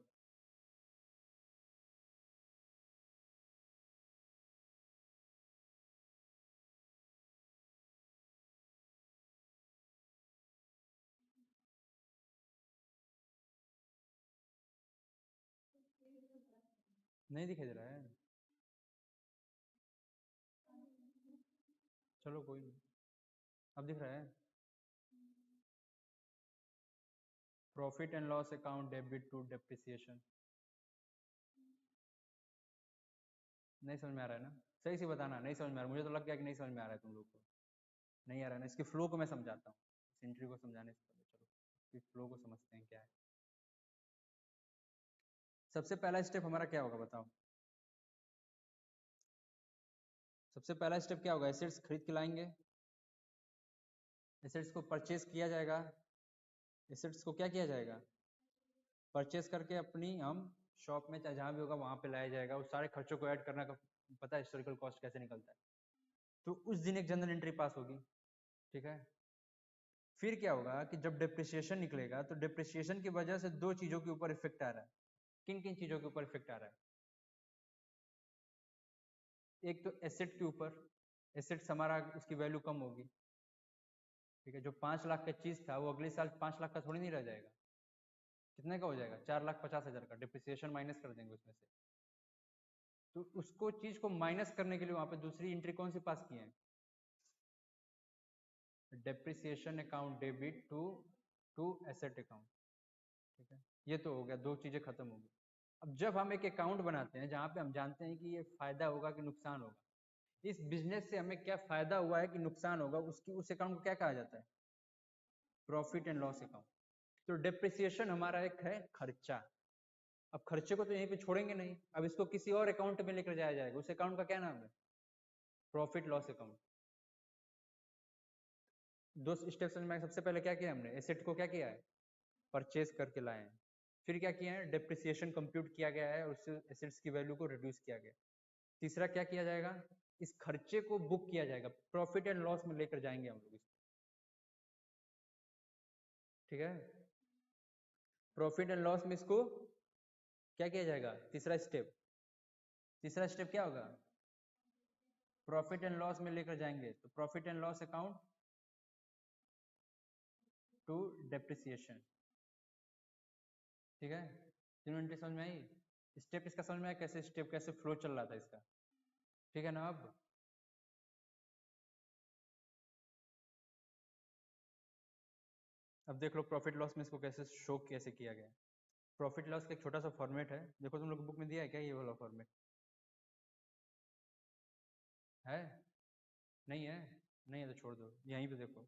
नहीं दिखाई दे रहा है? चलो कोई नहीं, अब दिख रहा है। Profit and loss account debit to depreciation. नहीं समझ में आ रहा है ना? सही से बताना, नहीं समझ में आ रहा, मुझे तो लग गया कि नहीं समझ में आ रहा है तुम लोग को। नहीं आ रहा है ना? इसकी फ्लो को मैं समझाता हूँ, इस एंट्री को समझाने से पहले चलो इसकी फ्लो को समझते हैं क्या है। सबसे पहला स्टेप हमारा क्या होगा बताओ? सबसे पहला स्टेप क्या होगा, एसेट्स खरीद के लाएंगे, एसेट्स को परचेज किया जाएगा, एसेट्स को क्या किया जाएगा, परचेज करके अपनी हम शॉप में चाहे जहाँ भी होगा वहाँ पे लाया जाएगा। उस सारे खर्चों को ऐड करना का पता है हिस्टोरिकल कॉस्ट कैसे निकलता है। तो उस दिन एक जनरल एंट्री पास होगी, ठीक है। फिर क्या होगा कि जब डिप्रिसिएशन निकलेगा तो डिप्रिसिएशन की वजह से दो चीजों के ऊपर इफेक्ट आ रहा है। किन किन चीजों के ऊपर इफेक्ट आ रहा है, एक तो एसेट के ऊपर, एसेट्स हमारा उसकी वैल्यू कम होगी, ठीक है। जो 5 लाख का चीज था वो अगले साल 5 लाख का थोड़ी नहीं रह जाएगा, कितने का हो जाएगा, 4,50,000 का, डिप्रिसिएशन माइनस कर देंगे उसमें से। तो उसको चीज को माइनस करने के लिए वहां पे दूसरी एंट्री कौन सी पास की है, depreciation account debit to asset account, ठीक है। ये तो हो गया, दो चीजें खत्म हो गई। अब जब हम एक अकाउंट बनाते हैं जहां पे हम जानते हैं कि ये फायदा होगा कि नुकसान होगा, इस बिजनेस से हमें क्या फायदा हुआ है कि नुकसान होगा, उसकी उस अकाउंट को क्या कहा जाता है, प्रॉफिट एंड लॉस अकाउंट। तो डेप्रिसिएशन हमारा एक है खर्चा। अब खर्चे को तो यहीं पे छोड़ेंगे नहीं, अब इसको किसी और अकाउंट में लेकर जाया जाएगा। उस अकाउंट का क्या नाम है, प्रॉफिट लॉस अकाउंट। दो स्टेप्स में सबसे पहले क्या किया हमने, एसेट को क्या किया है, परचेज करके लाए हैं। फिर क्या किया है, डेप्रिसिएशन कंप्यूट किया गया है और उससे एसेट्स की वैल्यू को रिड्यूस किया गया। तीसरा क्या किया जाएगा, इस खर्चे को बुक किया जाएगा, प्रॉफिट एंड लॉस में लेकर जाएंगे हम लोग इसको, ठीक है। प्रॉफिट एंड लॉस में इसको क्या किया जाएगा, तीसरा स्टेप, तीसरा स्टेप क्या होगा, प्रॉफिट एंड लॉस में लेकर जाएंगे। तो profit and loss account to depreciation, ठीक है। तीनों एंट्री समझ में आई, स्टेप इसका समझ में आया, कैसे स्टेप कैसे फ्लो चल रहा था इसका, ठीक है ना। अब देख लो प्रॉफिट लॉस में इसको कैसे शो कैसे किया गया। प्रॉफिट लॉस का एक छोटा सा फॉर्मेट है, देखो तुम लोग बुक में दिया है क्या ये वाला फॉर्मेट, है नहीं है, नहीं है तो छोड़ दो, यहीं पे देखो।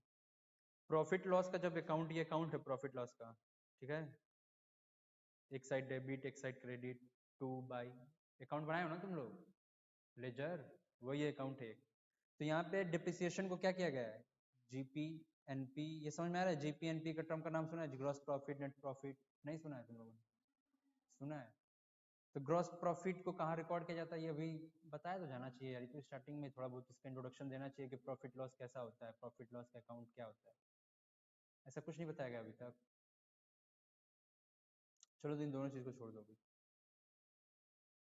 प्रॉफिट लॉस का जब अकाउंट, ये अकाउंट है प्रॉफिट लॉस का, ठीक है। एक साइड डेबिट एक side credit, two by, account बनाए हो ना तुम लोग, लेजर, वही अकाउंट है। तो यहाँ पे डिप्रिसिएशन को क्या किया गया है, जीपी एनपी, ये समझ में आ रहा है, जीपी एनपी का टर्म का नाम सुना है, ग्रॉस प्रॉफिट नेट प्रॉफिट, नहीं सुना है तुम लोगों ने, सुना है। तो ग्रॉस प्रॉफिट को कहाँ रिकॉर्ड किया जाता है, ये अभी बताया तो जाना चाहिए यार, तो स्टार्टिंग में थोड़ा बहुत इसका इंट्रोडक्शन देना चाहिए कि प्रॉफिट लॉस कैसा होता है, प्रॉफिट लॉस का अकाउंट क्या होता है, ऐसा कुछ नहीं बताया गया अभी तक। चलो इन दोनों चीज को छोड़ दो अभी,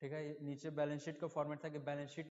ठीक है। नीचे बैलेंस शीट का फॉर्मेट था कि बैलेंस शीट